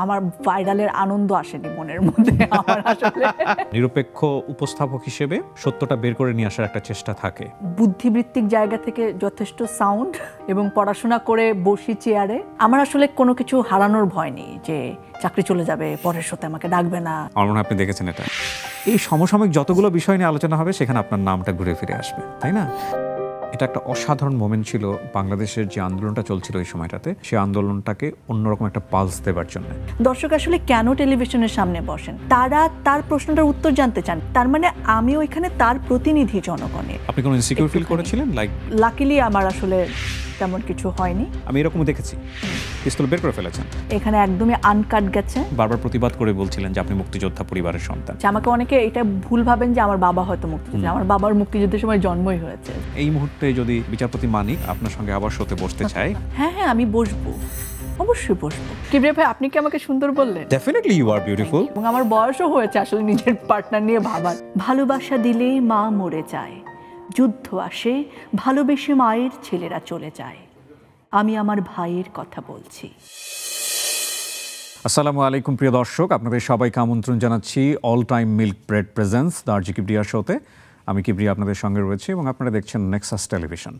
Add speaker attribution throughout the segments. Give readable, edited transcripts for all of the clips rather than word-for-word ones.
Speaker 1: আমার ভাইরালের আনন্দ আসেনি মনের মধ্যে। আমার আসলে
Speaker 2: নিরপেক্ষ উপস্থাপক হিসেবে সত্যটা বের করে নিয়ে আসার একটা চেষ্টা থাকে।
Speaker 1: বুদ্ধিবৃত্তিক জায়গা থেকে যথেষ্ট সাউন্ড এবং পড়াশোনা করে বসি চেয়ারে। আমার আসলে কোনো কিছু হারানোর ভয় নেই যে চাকরি চলে যাবে, পরের সাথে আমাকে ডাকবে না।
Speaker 2: আমার মনে হয় আপনি দেখেছেন এটা। এই সমসাময়িক যতগুলো বিষয় নিয়ে আলোচনা হবে সেখানে আপনার নামটা ঘুরে ফিরে আসবে, তাই না? এটা একটা অসাধারণ মোমেন্ট ছিল বাংলাদেশের যে আন্দোলনটা চলছিল এই সময়টাতে, সেই আন্দোলনটাকে অন্যরকম একটা পালস দেবার জন্য।
Speaker 1: দর্শক আসলে কেন টেলিভিশনের সামনে বসেন? তারা তার প্রশ্নটার উত্তর জানতে চান। তার মানে আমি ওইখানে তার প্রতিনিধি জনগণের।
Speaker 2: আপনি কোনো ইনসিকিউর ফিল করেছিলেন?
Speaker 1: লাকিলি আমার আসলে তেমন কিছু হয়নি।
Speaker 2: আমি এরকম দেখেছি, পিস্তল বের করে ফেলেছেন,
Speaker 1: এখানে একদমই আনকাট গেছে।
Speaker 2: বারবার প্রতিবাদ করে বলছিলেন যে আপনি মুক্তিযোদ্ধা পরিবারের সন্তান।
Speaker 1: আমাকে অনেকে এটা ভুল ভাবেন যে আমার বাবা হয়তো মুক্তিযোদ্ধা। আমার বাবার মুক্তিযুদ্ধের সময় জন্মই হয়েছে।
Speaker 2: এই মুহূর্তে যদি বিচারপতি মানিক আপনার সঙ্গে আবার শোতে বসতে চায়,
Speaker 1: হ্যাঁ হ্যাঁ আমি বসবো, অবশ্যই বসবো। কিবরিয়া ভাই, আপনি কি আমাকে সুন্দর বললেন?
Speaker 2: Definitely you are beautiful.
Speaker 1: এবং আমার বয়সও হয়েছে আসলে নিজের পার্টনার নিয়ে ভাবার। ভালোবাসা দিলেই মা মরে যায়, যুদ্ধ আসে ভালোবেসে মায়ের ছেলেরা চলে যায়। আমি আমার ভাইয়ের কথা বলছি।
Speaker 2: আসসালামু আলাইকুম প্রিয় দর্শক, আপনাদের সবাইকে আমন্ত্রণ জানাচ্ছি all time milk bread presents the RJ Kibria শোতে। আমি কিবরিয়া আপনাদের সঙ্গে রয়েছি এবং আপনারা দেখছেন নেক্সাস টেলিভিশন।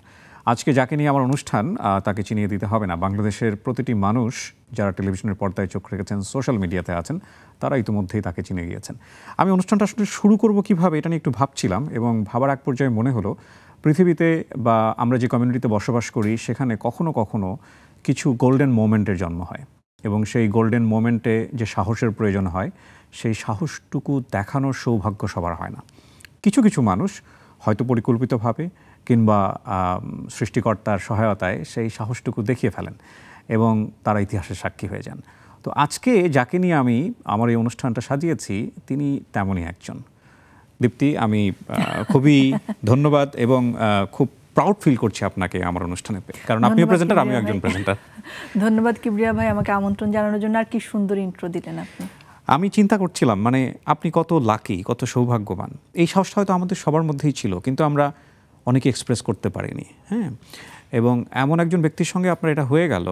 Speaker 2: আজকে যাকে নিয়ে আমার অনুষ্ঠান তাকে চিনিয়ে দিতে হবে না। বাংলাদেশের প্রতিটি মানুষ যারা টেলিভিশনের পর্দায় চোখ রেখেছেন, সোশ্যাল মিডিয়াতে আছেন, তারা ইতিমধ্যেই তাকে চিনে গিয়েছেন। আমি অনুষ্ঠানটা আসলে শুরু করব কীভাবে এটা নিয়ে একটু ভাবছিলাম এবং ভাবার এক পর্যায়ে মনে হলো পৃথিবীতে বা আমরা যে কমিউনিটিতে বসবাস করি সেখানে কখনো কখনো কিছু গোল্ডেন মোমেন্টের জন্ম হয় এবং সেই গোল্ডেন মোমেন্টে যে সাহসের প্রয়োজন হয় সেই সাহসটুকু দেখানোর সৌভাগ্য সবার হয় না। কিছু কিছু মানুষ হয়তো পরিকল্পিতভাবে কিংবা সৃষ্টিকর্তার সহায়তায় সেই সাহসটুকু দেখিয়ে ফেলেন এবং তারা ইতিহাসের সাক্ষী হয়ে যান। তো আজকে যাকে নিয়ে আমি আমার এই অনুষ্ঠানটা সাজিয়েছি তিনি তেমনই একজন। দীপ্তি, আমি খুবই ধন্যবাদ এবং খুব প্রাউড ফিল করছি আপনাকে আমার অনুষ্ঠানে পেয়ে, কারণ আপনিও প্রেজেন্টার, আমিও একজন প্রেজেন্টার।
Speaker 1: ধন্যবাদ কিবরিয়া ভাই আমাকে আমন্ত্রণ জানানোর জন্য। আর কি সুন্দর ইন্ট্রো দিলেন আপনি।
Speaker 2: আমি চিন্তা করছিলাম মানে আপনি কত লাকি, কত সৌভাগ্যবান। এই সাহসটা হয়তো আমাদের সবার মধ্যেই ছিল, কিন্তু আমরা অনেকে এক্সপ্রেস করতে পারিনি। হ্যাঁ, এবং এমন একজন ব্যক্তির সঙ্গে আপনার এটা হয়ে গেল।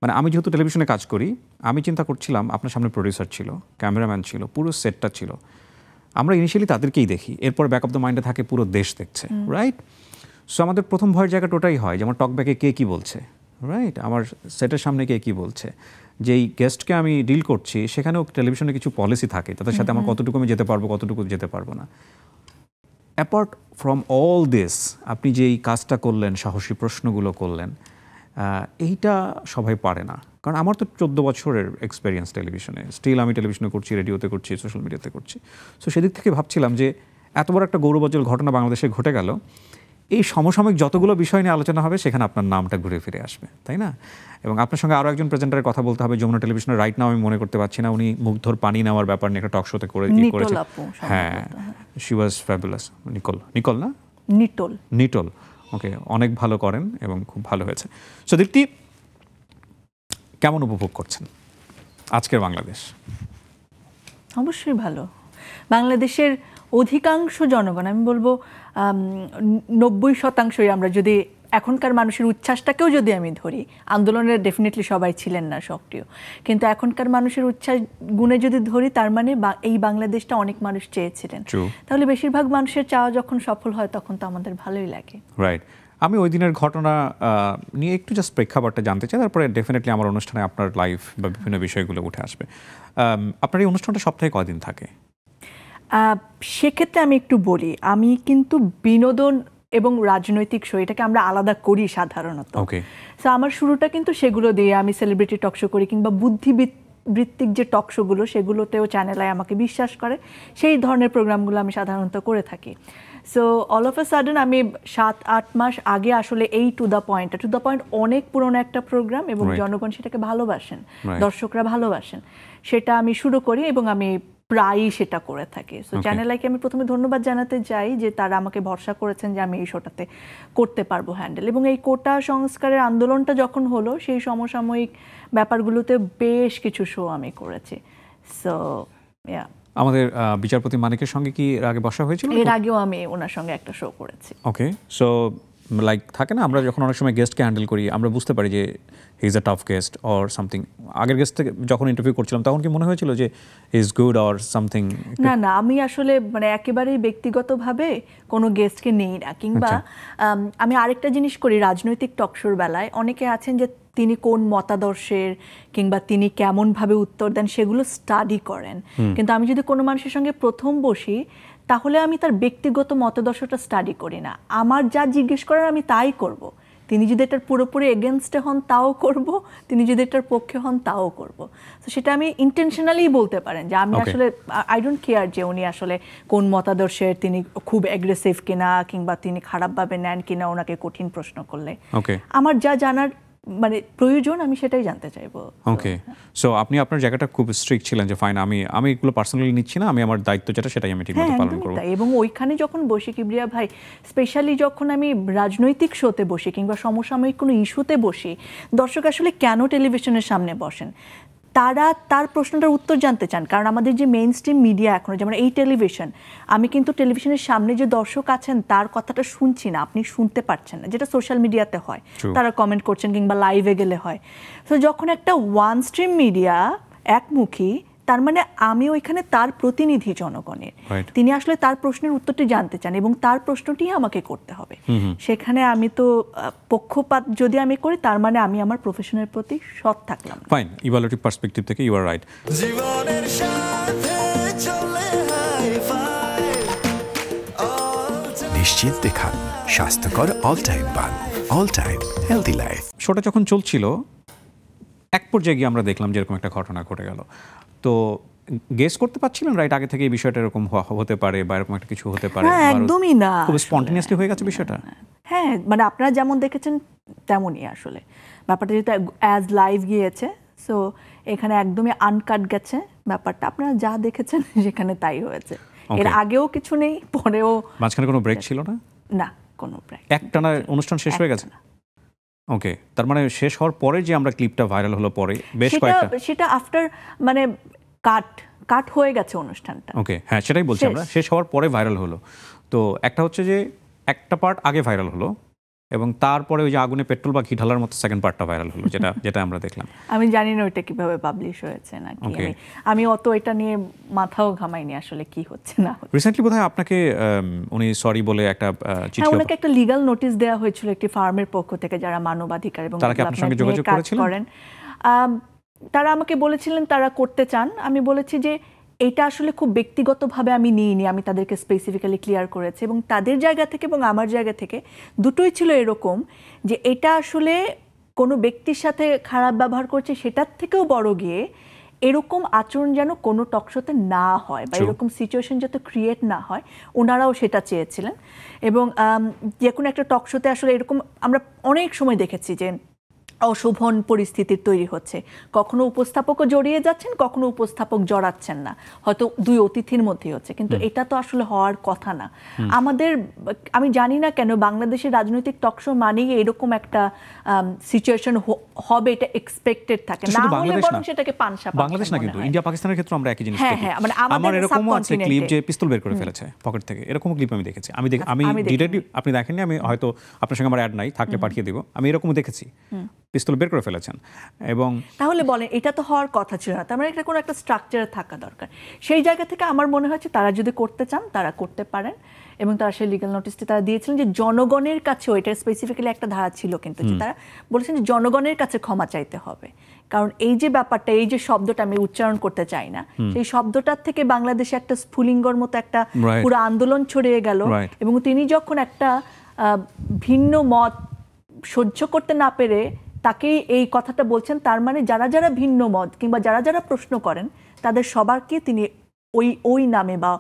Speaker 2: মানে আমি যেহেতু টেলিভিশনে কাজ করি, আমি চিন্তা করছিলাম আপনার সামনে প্রডিউসার ছিল, ক্যামেরাম্যান ছিল, পুরো সেটটা ছিল। আমরা ইনিশিয়ালি তাদেরকেই দেখি, এরপর ব্যাক অফ দ্য মাইন্ডে থাকে পুরো দেশ দেখছে, রাইট? সো আমাদের প্রথম ভয়ের জায়গাটা ওটাই হয় যে আমার টকব্যাকে কে কী বলছে, রাইট? আমার সেটের সামনে কে কী বলছে, যেই গেস্টকে আমি ডিল করছি সেখানেও টেলিভিশনে কিছু পলিসি থাকে, তাদের সাথে আমার কতটুকু আমি যেতে পারবো, কতটুকু যেতে পারবো না। অ্যাপার্ট ফ্রম অল দিস, আপনি যেই কাজটা করলেন, সাহসী প্রশ্নগুলো করলেন, এইটা সবাই পারে না। কারণ আমার তো 14 বছরের এক্সপেরিয়েন্স টেলিভিশনে, স্টিল আমি টেলিভিশনে করছি, রেডিওতে করছি, সোশ্যাল মিডিয়াতে করছি। সো সেদিক থেকে ভাবছিলাম যে এত বড় একটা গৌরবোজ্জ্বল ঘটনা বাংলাদেশে ঘটে গেল, এই সমসাময়িক যতগুলো বিষয় নিয়ে আলোচনা হবে সেখানে আপনার নামটা ঘুরে ফিরে আসবে, তাই না? এবং আপনার সঙ্গে আরও একজন প্রেজেন্টারের কথা বলতে হবে যমুনা টেলিভিশনের, রাইট নাও আমি মনে করতে পারছি না, উনি মুগ্ধর পানি নেওয়ার ব্যাপার নিয়ে একটা টক শোতে করেছে। হ্যাঁ, শি ওয়াজ ফ্যাবুলাস। নিকল না, নিটল। ওকে, অনেক ভালো করেন এবং খুব ভালো হয়েছে। সো দীপ্তি, কেমন উপভোগ করছেন আজকের বাংলাদেশ?
Speaker 1: অবশ্যই ভালো। বাংলাদেশের অধিকাংশ জনগণ, আমি বলবো 90%, আমরা যদি এখনকার মানুষের উচ্ছ্বাসটাকেও যদি আমি ধরি, আন্দোলনের ডেফিনেটলি সবাই ছিলেন না সক্রিয়, কিন্তু এখনকার মানুষের উচ্ছ্বাস গুণে যদি ধরি, তার মানে এই বাংলাদেশটা অনেক মানুষ চেয়েছিলেন। তাহলে বেশিরভাগ মানুষের চাওয়া যখন সফল হয় তখন তো আমাদের ভালোই লাগে,
Speaker 2: রাইট? আমি ওই দিনের ঘটনা নিয়ে একটু জাস্ট প্রেক্ষাপটটা জানতে চাই, তারপরে ডেফিনেটলি আমার অনুষ্ঠানে আপনার লাইফ বা বিভিন্ন বিষয়গুলো উঠে আসবে। আপনার এই অনুষ্ঠানটা সপ্তাহে কয়দিন থাকে?
Speaker 1: সেক্ষেত্রে আমি একটু বলি, আমি কিন্তু বিনোদন এবং রাজনৈতিক শো এটাকে আমরা আলাদা করি সাধারণত। সো আমার শুরুটা কিন্তু সেগুলো দিয়ে, আমি সেলিব্রিটি টক শো করি কিংবা বুদ্ধিবৃত্তিক যে টক শোগুলো সেগুলোতেও চ্যানেলে আমাকে বিশ্বাস করে, সেই ধরনের প্রোগ্রামগুলো আমি সাধারণত করে থাকি। So all of a sudden আমি 7-8 মাস আগে আসলে এই টু দ্য পয়েন্ট অনেক পুরনো একটা প্রোগ্রাম এবং জনগণ সেটাকে ভালোবাসেন, দর্শকরা ভালোবাসেন, সেটা আমি শুরু করি এবং আমি প্রায়ই সেটা করে থাকি। সো চ্যানেলকে আমি প্রথমে ধন্যবাদ জানাতে চাই যে তারা আমাকে ভরসা করেছেন যে আমি এই শোটাতে করতে পারবো হ্যান্ডেল। এবং এই কোটা সংস্কারের আন্দোলনটা যখন হলো, সেই সমসাময়িক ব্যাপারগুলোতে বেশ কিছু শো আমি করেছি। সো
Speaker 2: আমাদের বিচারপতি মানিকের সঙ্গে কি আগে বসা হয়েছিল?
Speaker 1: এর আগেও আমি ওনার সঙ্গে একটা শো করেছি।
Speaker 2: ওকে, সো লাইক থাকে না, আমরা যখন অনেক সময় গেস্টকে হ্যান্ডেল করি আমরা বুঝতে পারি যে he is a tough guest or something. আগের গেস্ট থেকে যখন ইন্টারভিউ করছিলাম তখন কি মনে হয়েছিল যে he is good or something?
Speaker 1: না না, আমি আসলে মানে একেবারেই ব্যক্তিগতভাবে কোনো গেস্টকে নেই না, কিংবা আমি আরেকটা জিনিস করি রাজনৈতিক টকশোর বেলায়, অনেকে আছেন যে তিনি কোন মতাদর্শের কিংবা তিনি কেমনভাবে উত্তর দেন সেগুলো স্টাডি করেন, কিন্তু আমি যদি কোনো মানুষের সঙ্গে প্রথম বসি তাহলে আমি তার ব্যক্তিগত মতাদর্শটা স্টাডি করি না। আমার যা জিজ্ঞেস করার আমি তাই করব। তিনি যদি এটার পুরোপুরি এগেনস্টে হন তাও করব, তিনি যদি এটার পক্ষে হন তাও করব। তো সেটা আমি ইন্টেনশনালি বলতে পারেন যে আমি আসলে আই ডোন্ট কেয়ার যে উনি আসলে কোন মতাদর্শের, তিনি খুব অ্যাগ্রেসিভ কিনা কিংবা তিনি খারাপভাবে নেন কিনা ওনাকে কঠিন প্রশ্ন করলে। আমার যা জানার মানে প্রয়োজন আমি সেটাই জানতে চাইবো।
Speaker 2: ওকে, সো আপনি আপনার জায়গাটা খুব স্ট্রিক্ট ছিলেন যে ফাইন, আমি এগুলো পার্সোনালি নিচ্ছি না, আমি আমার দায়িত্ব যেটা সেটাই আমি ঠিকমতো পালন করব।
Speaker 1: এবং ওইখানে যখন বসি কিবরিয়া ভাই, স্পেশালি যখন আমি রাজনৈতিক শোতে বসি কিংবা সমসাময়িক কোনো ইস্যুতে বসি, দর্শক আসলে কেন টেলিভিশনের সামনে বসেন, তারা তার প্রশ্নটার উত্তর জানতে চান। কারণ আমাদের যে মেইন স্ট্রিম মিডিয়া এখনো, যেমন এই টেলিভিশন, আমি কিন্তু টেলিভিশনের সামনে যে দর্শক আছেন তার কথাটা শুনছি না, আপনি শুনতে পাচ্ছেন না, যেটা সোশ্যাল মিডিয়াতে হয়, তারা কমেন্ট করছেন কিংবা লাইভে গেলে হয়। তো যখন একটা ওয়ান স্ট্রিম মিডিয়া একমুখী, তার মানে আমি ওইখানে তার প্রতিনিধি জনগণের, তিনি আসলে তার প্রশ্নের উত্তরটি জানতে চান এবং তার প্রশ্নটি আমাকে করতে হবে। সেখানে আমি তো পক্ষপাত যদি আমি করি তার মানে আমি আমার প্রফেশনের প্রতি সৎ থাকলাম।
Speaker 2: ফাইন, ইভালুয়েটিভ পার্সপেক্টিভ থেকে ইউ আর রাইট।
Speaker 3: জীবনের সাথে চলে নিশ্চিন্তে খান স্বাস্থ্যকর অল টাইম পান, অল টাইম হেলদি লাইফ।
Speaker 2: শোটা যখন চলছিল এক পর্যায়ে গিয়ে আমরা দেখলাম যে এরকম একটা ঘটনা ঘটে গেল। তো গেস করতে পারছিলেন রাইট আগে থেকে এই বিষয়টা এরকম হতে পারে বা এরকম একটা কিছু হতে পারে?
Speaker 1: একদমই না,
Speaker 2: খুব স্পন্টেনিয়াসলি হয়ে গেছে বিষয়টা।
Speaker 1: হ্যাঁ, মানে আপনারা যেমন দেখেছেন তেমনই আসলে ব্যাপারটা, যেহেতু অ্যাজ লাইভ গিয়েছে, সো এখানে একদমই আনকাট গেছে ব্যাপারটা। আপনারা যা দেখেছেন সেখানে তাই হয়েছে, এর আগেও কিছু নেই, পরেও।
Speaker 2: মাঝখানে কোনো ব্রেক ছিল না?
Speaker 1: না, কোনো ব্রেক।
Speaker 2: একটানা অনুষ্ঠান শেষ হয়ে গেছে। ওকে, তার মানে শেষ হওয়ার পরে যে আমরা ক্লিপটা ভাইরাল হলো পরে বেশ কয়েকটা,
Speaker 1: সেটা আফটার মানে কাট হয়ে গেছে অনুষ্ঠানটা।
Speaker 2: ওকে, হ্যাঁ সেটাই বলছি আমরা, শেষ হওয়ার পরে ভাইরাল হলো। তো একটা হচ্ছে যে একটা পার্ট আগে ভাইরাল হলো এবং তারপরে ওই যে আগুনে পেট্রোল বা ঘি ঢালার মতো সেকেন্ড পার্টটা ভাইরাল হলো, যেটা আমরা দেখলাম।
Speaker 1: আমি জানি না ওইটা কিভাবে পাবলিশ হয়েছে নাকি, আমি অত এটা নিয়ে মাথাও ঘামাইনি আসলে কি হচ্ছে না।
Speaker 2: রিসেন্টলি বোধহয় আপনাকে উনি সরি বলে একটা চিঠি,
Speaker 1: ওনাকে একটা লিগ্যাল নোটিশ দেওয়া হয়েছিল একটি ফার্মের পক্ষ থেকে যারা মানবাধিকার এবং
Speaker 2: তারা কি আপনার সঙ্গে যোগাযোগ করেছিলেন?
Speaker 1: তারা আমাকে বলেছিলেন তারা করতে চান। আমি বলেছি যে এটা আসলে খুব ব্যক্তিগতভাবে আমি নিইনি, আমি তাদেরকে স্পেসিফিক্যালি ক্লিয়ার করেছি এবং তাদের জায়গা থেকে এবং আমার জায়গা থেকে দুটোই ছিল এরকম যে এটা আসলে কোনো ব্যক্তির সাথে খারাপ ব্যবহার করছে সেটার থেকেও বড় গিয়ে এরকম আচরণ যেন কোনো টকশোতে না হয় বা এরকম সিচুয়েশন যাতে ক্রিয়েট না হয়, ওনারাও সেটা চেয়েছিলেন। এবং যে কোনো একটা টকশোতে আসলে এরকম আমরা অনেক সময় দেখেছি যে অশোভন পরিস্থিতির তৈরি হচ্ছে, কখনো উপস্থাপকও জড়িয়ে যাচ্ছেন, কখনো উপস্থাপক জড়াচ্ছেন না, হয়তো দুই অতিথির মধ্যেই হচ্ছে, কিন্তু এটা তো আসলে হওয়ার কথা না। আমি জানি না কেন বাংলাদেশের রাজনৈতিক টকশো মানেই এরকম একটা সিচুয়েশন হবে, এটা এক্সপেক্টেড থাকে না, হলে বরং সেটাকে পানসা।
Speaker 2: বাংলাদেশ না, কিন্তু ইন্ডিয়া পাকিস্তানের ক্ষেত্রে আমরা একই জিনিস দেখি।
Speaker 1: হ্যাঁ,
Speaker 2: আমার এরকম আছে ক্লিপ যে পিস্তল বের করে ফেলেছে পকেট থেকে, এরকম ক্লিপ আমি দেখেছি। আমি ডিটেইলি আপনি দেখেননি, আমি হয়তো আপনার সঙ্গে আমার অ্যাড নাই, থাকলে পাঠিয়ে দিব, আমি এরকমও দেখেছি পিস্তল বের করে ফেলেছেন। এবং
Speaker 1: তাহলে বলেন এটা তো হওয়ার কথা ছিল না, তার মানে এটা কোনো একটা স্ট্রাকচার থাকা দরকার। সেই জায়গা থেকে আমার মনে হচ্ছে তারা যদি করতে চান তারা করতে পারেন এবং তারা সেই লিগ্যাল নোটিশটি তারা দিয়েছিলেন যে জনগণের কাছেও, এটা স্পেসিফিক্যালি একটা ধারা ছিল কিন্তু, যে তারা বলেছেন যে জনগণের কাছে ক্ষমা চাইতে হবে। কারণ এই যে ব্যাপারটা, এই যে শব্দটা আমি উচ্চারণ করতে চাই না, সেই শব্দটার থেকে বাংলাদেশে একটা স্ফুলিঙ্গর মতো একটা পুরো আন্দোলন ছড়িয়ে গেল এবং তিনি যখন একটা ভিন্ন মত সহ্য করতে না পেরে তাকেই এই কথাটা বলছেন, তার মানে যারা যারা ভিন্ন মত কিংবা যারা যারা প্রশ্ন করেন তাদের সবারকে তিনি ওই নামে বা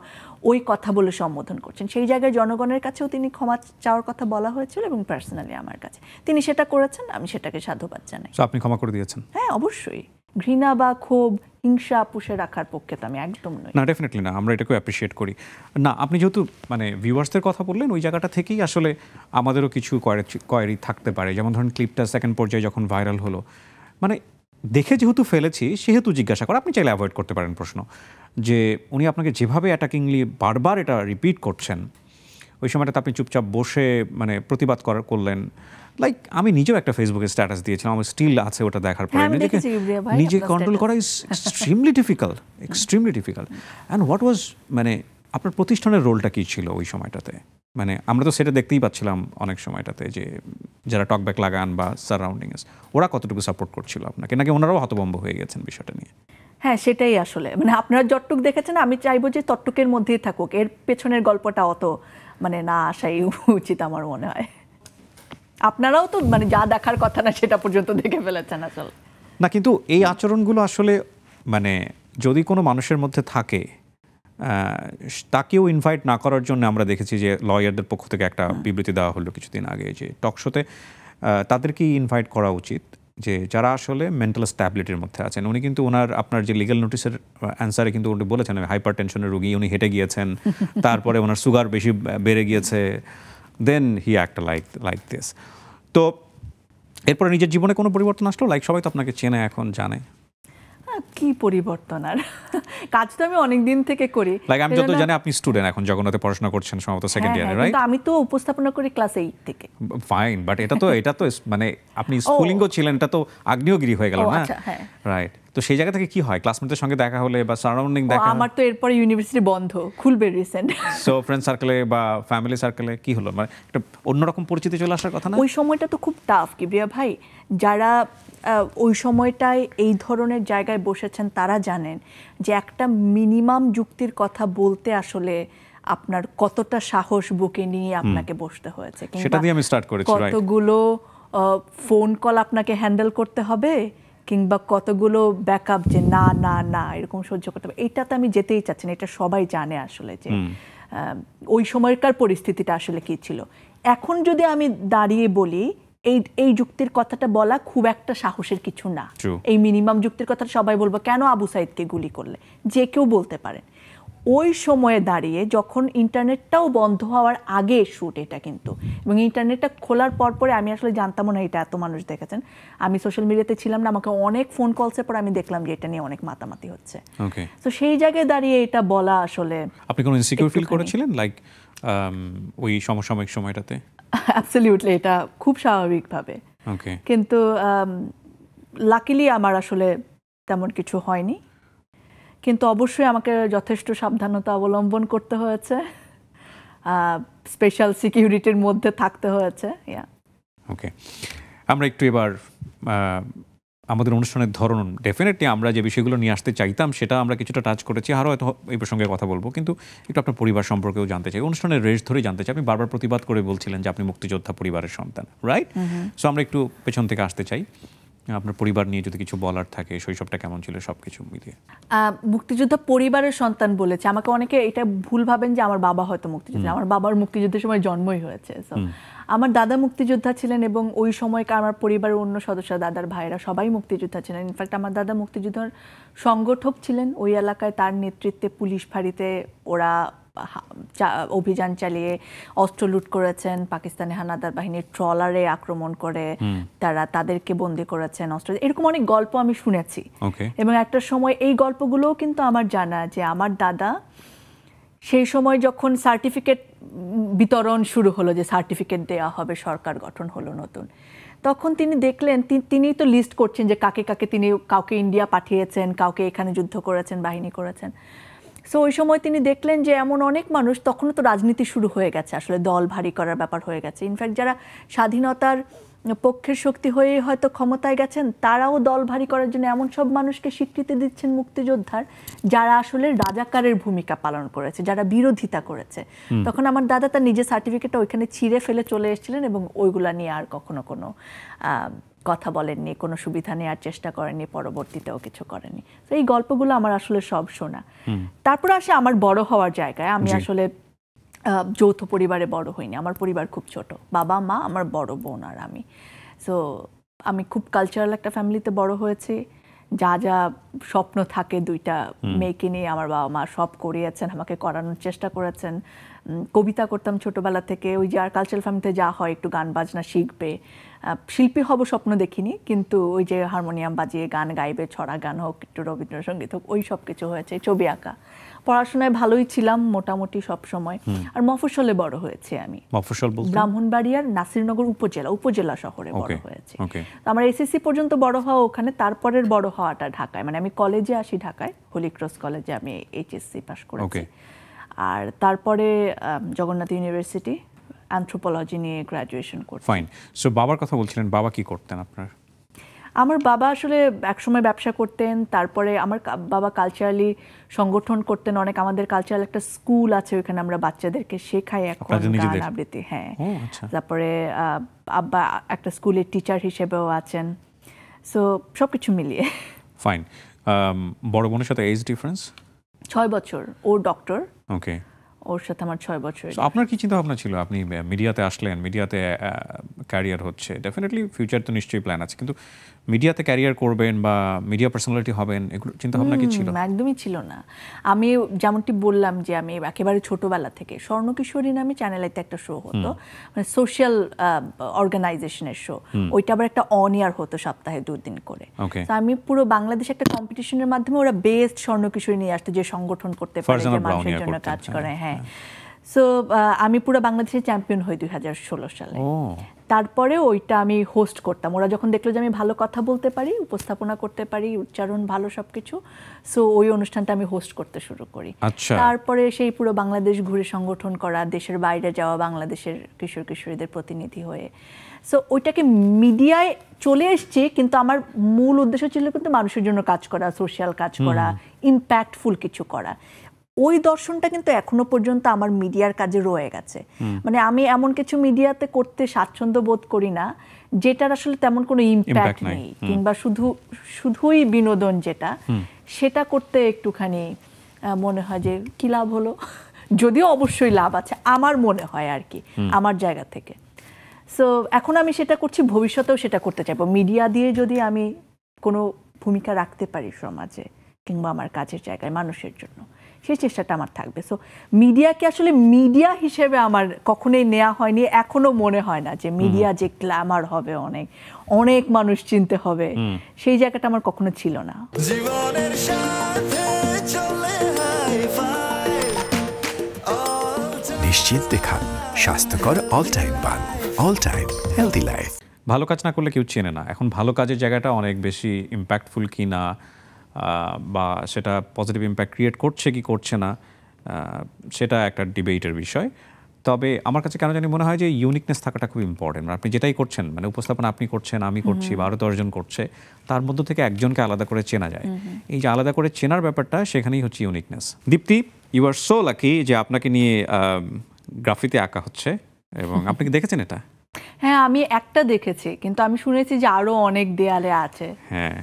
Speaker 1: ওই কথা বলে সম্বোধন করছেন। সেই জায়গায় জনগণের কাছেও তিনি ক্ষমা চাওয়ার কথা বলা হয়েছিল এবং পার্সোনালি আমার কাছে তিনি সেটা করেছেন, আমি সেটাকে সাধুবাদ জানাই।
Speaker 2: আপনি ক্ষমা করে দিয়েছেন?
Speaker 1: হ্যাঁ, অবশ্যই। ঘৃণা বা ক্ষোভ, হিংসা পুষে রাখার পক্ষে তো আমি একদম নই।
Speaker 2: না, ডেফিনেটলি না, আমরা এটাকে অ্যাপ্রিশিয়েট করি না। আপনি যেহেতু মানে ভিউয়ার্সদের কথা বললেন, ওই জায়গাটা থেকেই আসলে আমাদেরও কিছু কোয়ারি থাকতে পারে। যেমন ধরেন ক্লিপটা সেকেন্ড পর্যায়ে যখন ভাইরাল হলো, মানে দেখে যেহেতু ফেলেছি সেহেতু জিজ্ঞাসা করা, আপনি চাইলে অ্যাভয়েড করতে পারেন প্রশ্ন, যে উনি আপনাকে যেভাবে অ্যাটাকিংলি বারবার এটা রিপিট করছেন, ওই সময়টাতে আপনি চুপচাপ বসে মানে প্রতিবাদ করলেন, লাইক আমি নিজেও একটা ফেসবুকে স্ট্যাটাস দিয়েছিলাম, আমার স্টিল আছে ওটা দেখার পরে, নিজে কন্ট্রোল করা is extremely difficult, and what was মানে আপনার প্রতিষ্ঠানের রোলটা কী ছিল ওই সময়টাতে? মানে আমরা তো সেটা দেখতেই পাচ্ছিলাম অনেক সময়টাতে যে যারা টকব্যাক লাগান বা সারাউন্ডিংস, ওরা কতটুকু সাপোর্ট করছিল আপনাকে, নাকি ওনারাও হতভম্ব হয়ে গেছেন বিষয়টা নিয়ে?
Speaker 1: হ্যাঁ, সেটাই আসলে মানে আপনারা যতটুক দেখেছেন আমি চাইবো যে ততটুকের মধ্যেই থাকুক, এর পেছনের গল্পটা অত মানে না আসাই উচিত আমার মনে হয়। আপনারাও তো মানে যা দেখার কথা না সেটা পর্যন্ত দেখে ফেলেছেন আসলে।
Speaker 2: না, কিন্তু এই আচরণগুলো আসলে মানে যদি কোনো মানুষের মধ্যে থাকে, তাকেও ইনভাইট না করার জন্য আমরা দেখেছি যে লয়ারদের পক্ষ থেকে একটা বিবৃতি দেওয়া হলো কিছুদিন আগে যে টকশোতে তাদেরকেই ইনভাইট করা উচিত যে যারা আসলে মেন্টাল স্ট্যাবিলিটির মধ্যে আছেন। উনি কিন্তু ওনার আপনার যে লিগ্যাল নোটিসের অ্যান্সারে কিন্তু উনি বলেছেন হাইপার টেনশনের রোগী, উনি হেঁটে গিয়েছেন, তারপরে ওনার সুগার বেশি বেড়ে গিয়েছে, দেন হি অ্যাক্ট লাইক দিস। তো এরপরে নিজের জীবনে কোনো পরিবর্তন আসলো? লাইক সবাই তো আপনাকে চেনে এখন, জানে।
Speaker 1: কি পরিবর্তন আর, কাজ তো আমি অনেক দিন থেকে করি।
Speaker 2: লাইক আমি যত জানি আপনি স্টুডেন্ট এখন, জগন্নাথে পড়াশোনা করছেন সম্ভবত সেকেন্ড ইয়ারে, রাইট?
Speaker 1: আমি তো উপস্থাপনা করি ক্লাস 8 থেকে।
Speaker 2: ফাইন, বাট এটা তো মানে আপনি স্কুলিংও ছিলেন, এটা তো আগ্নেয়গিরি হয়ে গেল না, রাইট? তো সেই জায়গা থেকে কি হয়, ক্লাসমেটদের সঙ্গে দেখা হলে বা সারাউন্ডিং দেখা?
Speaker 1: আমার তো এরপরে ইউনিভার্সিটি বন্ধ, খুলবে রিসেন্ট।
Speaker 2: সো ফ্রেন্ড সার্কেলে বা ফ্যামিলি সার্কেলে কি হলো, মানে একটা অন্যরকম পরিচিতি চলে আসার কথা না?
Speaker 1: ওই সময়টা তো খুব টাফ কিবরিয়া ভাই, যারা ওই সময়টায় এই ধরনের জায়গায় বসেছেন তারা জানেন যে একটা মিনিমাম যুক্তির কথা বলতে আসলে আপনার কতটা সাহস বুকে নিয়ে আপনাকে বসতে হয়েছে,
Speaker 2: সেটা দিয়ে আমি স্টার্ট করেছি,
Speaker 1: কতগুলো ফোন কল আপনাকে হ্যান্ডেল করতে হবে, কিংবা কতগুলো ব্যাকআপ যে না না না এরকম সহ্য করতে হবে। এইটাতে আমি যেতেই চাচ্ছি না, এটা সবাই জানে আসলে যে ওই সময়কার পরিস্থিতিটা আসলে কি ছিল। এখন যদি আমি দাঁড়িয়ে বলি এই যুক্তির কথাটা বলা খুব একটা সাহসের কিছু না, এই মিনিমাম যুক্তির কথাটা সবাই বলবো কেন আবু সাইদকে গুলি করলে, যে কেউ বলতে পারেন। ওই সময়ে দাঁড়িয়ে যখন ইন্টারনেটটাও বন্ধ হওয়ার আগে শুট এটা কিন্তু, এবং ইন্টারনেটটা খোলার পরে আমি আসলে জানতামও না এটা এত মানুষ দেখেছেন। আমি সোশ্যাল মিডিয়াতে ছিলাম না, আমাকে অনেক ফোন কলসের পর আমি দেখলাম যে এটা নিয়ে অনেক মাতামাতি হচ্ছে। তো সেই জায়গায় দাঁড়িয়ে এটা বলা আসলে।
Speaker 2: আপনি কোনো ইনসিকিউর ফিল করেছিলেন লাইক ওই সমসাময়িক সময়টাতে?
Speaker 1: অ্যাবসলিউটলি, এটা খুব স্বাভাবিকভাবে, কিন্তু লাকিলি আমার আসলে তেমন কিছু হয়নি, কিন্তু অবশ্যই আমাকে যথেষ্ট সাবধানতা অবলম্বন করতে হয়েছে, স্পেশাল সিকিউরিটির মধ্যে থাকতে হয়েছে।
Speaker 2: ওকে, আমরা একটু এবার আমাদের অনুষ্ঠানের ধরন, ডেফিনেটলি আমরা যে বিষয়গুলো নিয়ে আসতে চাইতাম সেটা আমরা কিছুটা টাচ করেছি, আরও হয়তো এই প্রসঙ্গে কথা বলবো, কিন্তু একটু আপনার পরিবার সম্পর্কেও জানতে চাই, অনুষ্ঠানের রেশ ধরেই জানতে চাই। আপনি বারবার প্রতিবাদ করে বলছিলেন যে আপনি মুক্তিযোদ্ধা পরিবারের সন্তান, রাইট? সো আমরা একটু পেছন থেকে আসতে চাই, আপনার পরিবার নিয়ে যদি কিছু বলার থাকে, শৈশবটা কেমন ছিল সব কিছু মিলিয়ে।
Speaker 1: মুক্তিযোদ্ধা পরিবারের সন্তান বলেছে, আমাকে অনেকে এটা ভুল ভাবেন যে আমার বাবা হয়তো মুক্তিযোদ্ধা। আমার বাবার মুক্তিযুদ্ধের সময় জন্মই হয়েছে। আমার দাদা মুক্তিযোদ্ধা ছিলেন, এবং ওই সময়কার আমার পরিবারের অন্য সদস্য, দাদার ভাইরা সবাই মুক্তিযোদ্ধা ছিলেন। ইনফ্যাক্ট আমার দাদা মুক্তিযুদ্ধের সংগঠক ছিলেন ওই এলাকায়, তার নেতৃত্বে পুলিশ ফাঁড়িতে ওরা অভিযান চালিয়ে অস্ত্র লুট করেছেন, পাকিস্তানি হানাদার বাহিনীর ট্রলারে আক্রমণ করে তারা তাদেরকে বন্দী করেছেন অস্ত্র, এরকম অনেক গল্প আমি শুনেছি। এবং একটা সময় এই গল্পগুলোও কিন্তু আমার জানা যে আমার দাদা সেই সময় যখন সার্টিফিকেট বিতরণ শুরু হলো, যে সার্টিফিকেট দেওয়া হবে, সরকার গঠন হলো নতুন, তখন তিনি দেখলেন, তিনি তো লিস্ট করছেন যে কাকে কাকে তিনি, কাউকে ইন্ডিয়া পাঠিয়েছেন, কাউকে এখানে যুদ্ধ করেছেন, বাহিনী করেছেন। সো ওই সময় তিনি দেখলেন যে এমন অনেক মানুষ, তখনও তো রাজনীতি শুরু হয়ে গেছে, আসলে দল ভারী করার ব্যাপার হয়ে গেছে। ইনফ্যাক্ট যারা স্বাধীনতার পক্ষের শক্তি হয়ে হয়তো ক্ষমতায় গেছেন, তারাও দল ভারী করার জন্য এমন সব মানুষকে স্বীকৃতি দিচ্ছেন মুক্তিযোদ্ধার, যারা আসলে রাজাকারের ভূমিকা পালন করেছে, যারা বিরোধিতা করেছে। তখন আমার দাদা তার নিজের সার্টিফিকেটটা ওইখানে ছিঁড়ে ফেলে চলে এসেছিলেন, এবং ওইগুলা নিয়ে আর কখনো কোনো কথা বলেননি, কোনো সুবিধা নেওয়ার চেষ্টা করেননি, পরবর্তীতেও কিছু করেননি। তো এই গল্পগুলো আমার আসলে সব শোনা। তারপর আসে আমার বড় হওয়ার জায়গায়। আমি আসলে যৌথ পরিবারে বড় হইনি, আমার পরিবার খুব ছোট, বাবা মা, আমার বড় বোন আর আমি। সো আমি খুব কালচারাল একটা ফ্যামিলিতে বড় হয়েছি। যা যা স্বপ্ন থাকে দুইটা মেয়েকে নিয়ে আমার বাবা মা সব করিয়েছেন, আমাকে করানোর চেষ্টা করেছেন। কবিতা করতাম ছোটবেলা থেকে, ওই যে আর কালচারাল ফ্যামিলিতে যা হয় একটু গান বাজনা শিখবে, শিল্পী হব স্বপ্ন দেখিনি, কিন্তু ওই যে হারমোনিয়াম বাজিয়ে গান গাইবে, ছড়া গান হোক, একটু রবীন্দ্রসঙ্গীত হোক, ওই সব কিছু হয়েছে। ছবি আঁকা, পড়াশোনায় ভালোই ছিলাম মোটামুটি সব সময়। আর মফস্বলে বড় হয়েছে আমি,
Speaker 2: মফস্বল বলতে
Speaker 1: ব্রাহ্মণবাড়িয়ার নাসিরনগর উপজেলা শহরে বড় হয়েছে। আমার এসএসসি পর্যন্ত বড় হওয়া ওখানে, তারপরের বড় হওয়াটা ঢাকায়। মানে আমি কলেজে আসি ঢাকায়, হোলি ক্রস কলেজে আমি এইচএসসি পাস করেছি। আর তারপরে জগন্নাথ ইউনিভার্সিটি অ্যানথ্রোপোলজি নিয়ে গ্র্যাজুয়েশন করছি।
Speaker 2: ফাইন। সো বাবার কথা বলছিলেন, বাবা কি করতেন আপনার?
Speaker 1: আমার বাবা আসলে একসময় ব্যবসা করতেন, তারপরে আমার বাবা কালচারালি সংগঠন করতেন অনেক। আমাদের কালচারাল একটা স্কুল আছে, ওইখানে আমরা বাচ্চাদেরকে শেখাই এখন গান আবৃত্তি। হ্যাঁ, তারপরে আব্বা একটা স্কুলের টিচার হিসেবেও আছেন। সো সবকিছু মিলিয়ে।
Speaker 2: ফাইন। বড় বোনের সাথে এজ ডিফারেন্স
Speaker 1: 6 বছর। ও ডক্টর।
Speaker 2: ওকে।
Speaker 1: ওর সাথে আমার 6 বছর।
Speaker 2: আপনার কি চিন্তা ভাবনা ছিল? আপনি মিডিয়াতে আসলেন, মিডিয়াতে ক্যারিয়ার হচ্ছে, ডেফিনেটলি ফিউচার তো নিশ্চয়ই প্ল্যান আছে, কিন্তু মিডিয়াতে ক্যারিয়ার করবেন বা মিডিয়া পার্সোনালিটি হবেন, এগুলো চিন্তা ভাবনা কি ছিল?
Speaker 1: একদমই ছিল না। আমি যেমনটি বললাম যে আমি একেবারে ছোটবেলা থেকে স্বর্ণকিশোরী নামে চ্যানেলেতে একটা শো হতো, মানে সোশ্যাল অর্গানাইজেশনের শো, ওইটা আবার একটা অন ইয়ার হতো সপ্তাহে 2 দিন করে। তো আমি পুরো বাংলাদেশে একটা কম্পিটিশনের মাধ্যমে ওরা বেস্ট স্বর্ণকিশোরী নিয়ে আসতো, যে সংগঠন করতে পারে, যে মানুষের জন্য কাজ করে। হ্যাঁ। সো আমি পুরো বাংলাদেশের চ্যাম্পিয়ন হই 2016 সালে। তারপরে ওইটা আমি হোস্ট করতাম। ওরা যখন দেখলো যে আমি ভালো কথা বলতে পারি, উপস্থাপনা করতে পারি, উচ্চারণ ভালো সবকিছু, সো ওই অনুষ্ঠানটা আমি হোস্ট করতে শুরু করি। তারপরে সেই পুরো বাংলাদেশ ঘুরে সংগঠন করা, দেশের বাইরে যাওয়া, বাংলাদেশের কিশোর কিশোরীদের প্রতিনিধি হয়ে। সো ওইটাকে মিডিয়ায় চলে এসছে, কিন্তু আমার মূল উদ্দেশ্য ছিল কিন্তু মানুষের জন্য কাজ করা, সোশ্যাল কাজ করা, ইম্প্যাক্টফুল কিছু করা। ওই দর্শনটা কিন্তু এখনো পর্যন্ত আমার মিডিয়ার কাজে রয়ে গেছে। মানে আমি এমন কিছু মিডিয়াতে করতে স্বাচ্ছন্দ্য বোধ করি না যেটার আসলে তেমন কোনো ইম্প্যাক্ট নেই, কিংবা শুধুই বিনোদন যেটা, সেটা করতে একটুখানি মনে হয় যে কি লাভ হলো, যদিও অবশ্যই লাভ আছে আমার মনে হয় আর কি, আমার জায়গা থেকে। সো এখন আমি সেটা করছি, ভবিষ্যতেও সেটা করতে চাইবো। মিডিয়া দিয়ে যদি আমি কোনো ভূমিকা রাখতে পারি সমাজে কিংবা আমার কাজের জায়গায় মানুষের জন্য, সেই চেষ্টাটা আমার থাকবে। সো মিডিয়াকে আসলে মিডিয়া হিসেবে আমার কখনোই নেওয়া হয়নি, এখনো মনে হয় না যে মিডিয়া যে গ্ল্যামার হবে, অনেক অনেক মানুষ চিনতে হবে, সেই জায়গাটা আমার কখনো ছিল না। জীবনের সাথে চলে
Speaker 3: নিশ্চিন্তে খান স্বাস্থ্যকর অল টাইম পান, অল টাইম হেলদি লাইফ।
Speaker 2: ভালো কাজ না করলে কেউ চেনে না। এখন ভালো কাজের জায়গাটা অনেক বেশি ইম্প্যাক্টফুল কি না, বা সেটা পজিটিভ ইম্প্যাক্ট ক্রিয়েট করছে কি করছে না, সেটা একটা ডিবেটের বিষয়। তবে আমার কাছে কেন জানি মনে হয় যে ইউনিকনেস থাকাটা খুব ইম্পর্টেন্ট। আপনি যেটাই করছেন, মানে উপস্থাপনা আপনি করছেন, আমি করছি, বা আরও 10 জন করছে, তার মধ্য থেকে একজনকে আলাদা করে চেনা যায়। এই যে আলাদা করে চেনার ব্যাপারটা, সেখানেই হচ্ছে uniqueness. Dipti, you are so lucky যে আপনাকে নিয়ে গ্রাফিতে আঁকা হচ্ছে, এবং আপনি কি দেখেছেন এটা?
Speaker 1: হ্যাঁ, আমি একটা দেখেছি, কিন্তু আমি শুনেছি যে আরো অনেক দেয়ালে আছে।
Speaker 2: হ্যাঁ,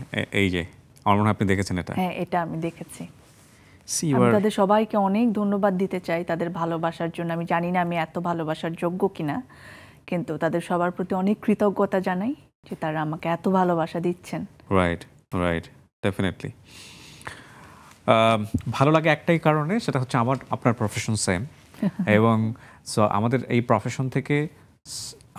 Speaker 2: এই যে আমার মনে হয় আপনি দেখেছেন এটা।
Speaker 1: হ্যাঁ, এটা আমি দেখেছি। আমি তাদের সবাইকে অনেক ধন্যবাদ দিতে চাই তাদের ভালোবাসার জন্য। আমি জানি না আমি এত ভালোবাসার যোগ্য কিনা, কিন্তু তাদের সবার প্রতি অনেক কৃতজ্ঞতা জানাই যে তারা আমাকে এত ভালোবাসা দিচ্ছেন।
Speaker 2: Right, definitely. ভালো লাগে একটাই কারণে, সেটা হচ্ছে আপনার প্রফেশন সেম, এবং সো আমাদের এই প্রফেশন থেকে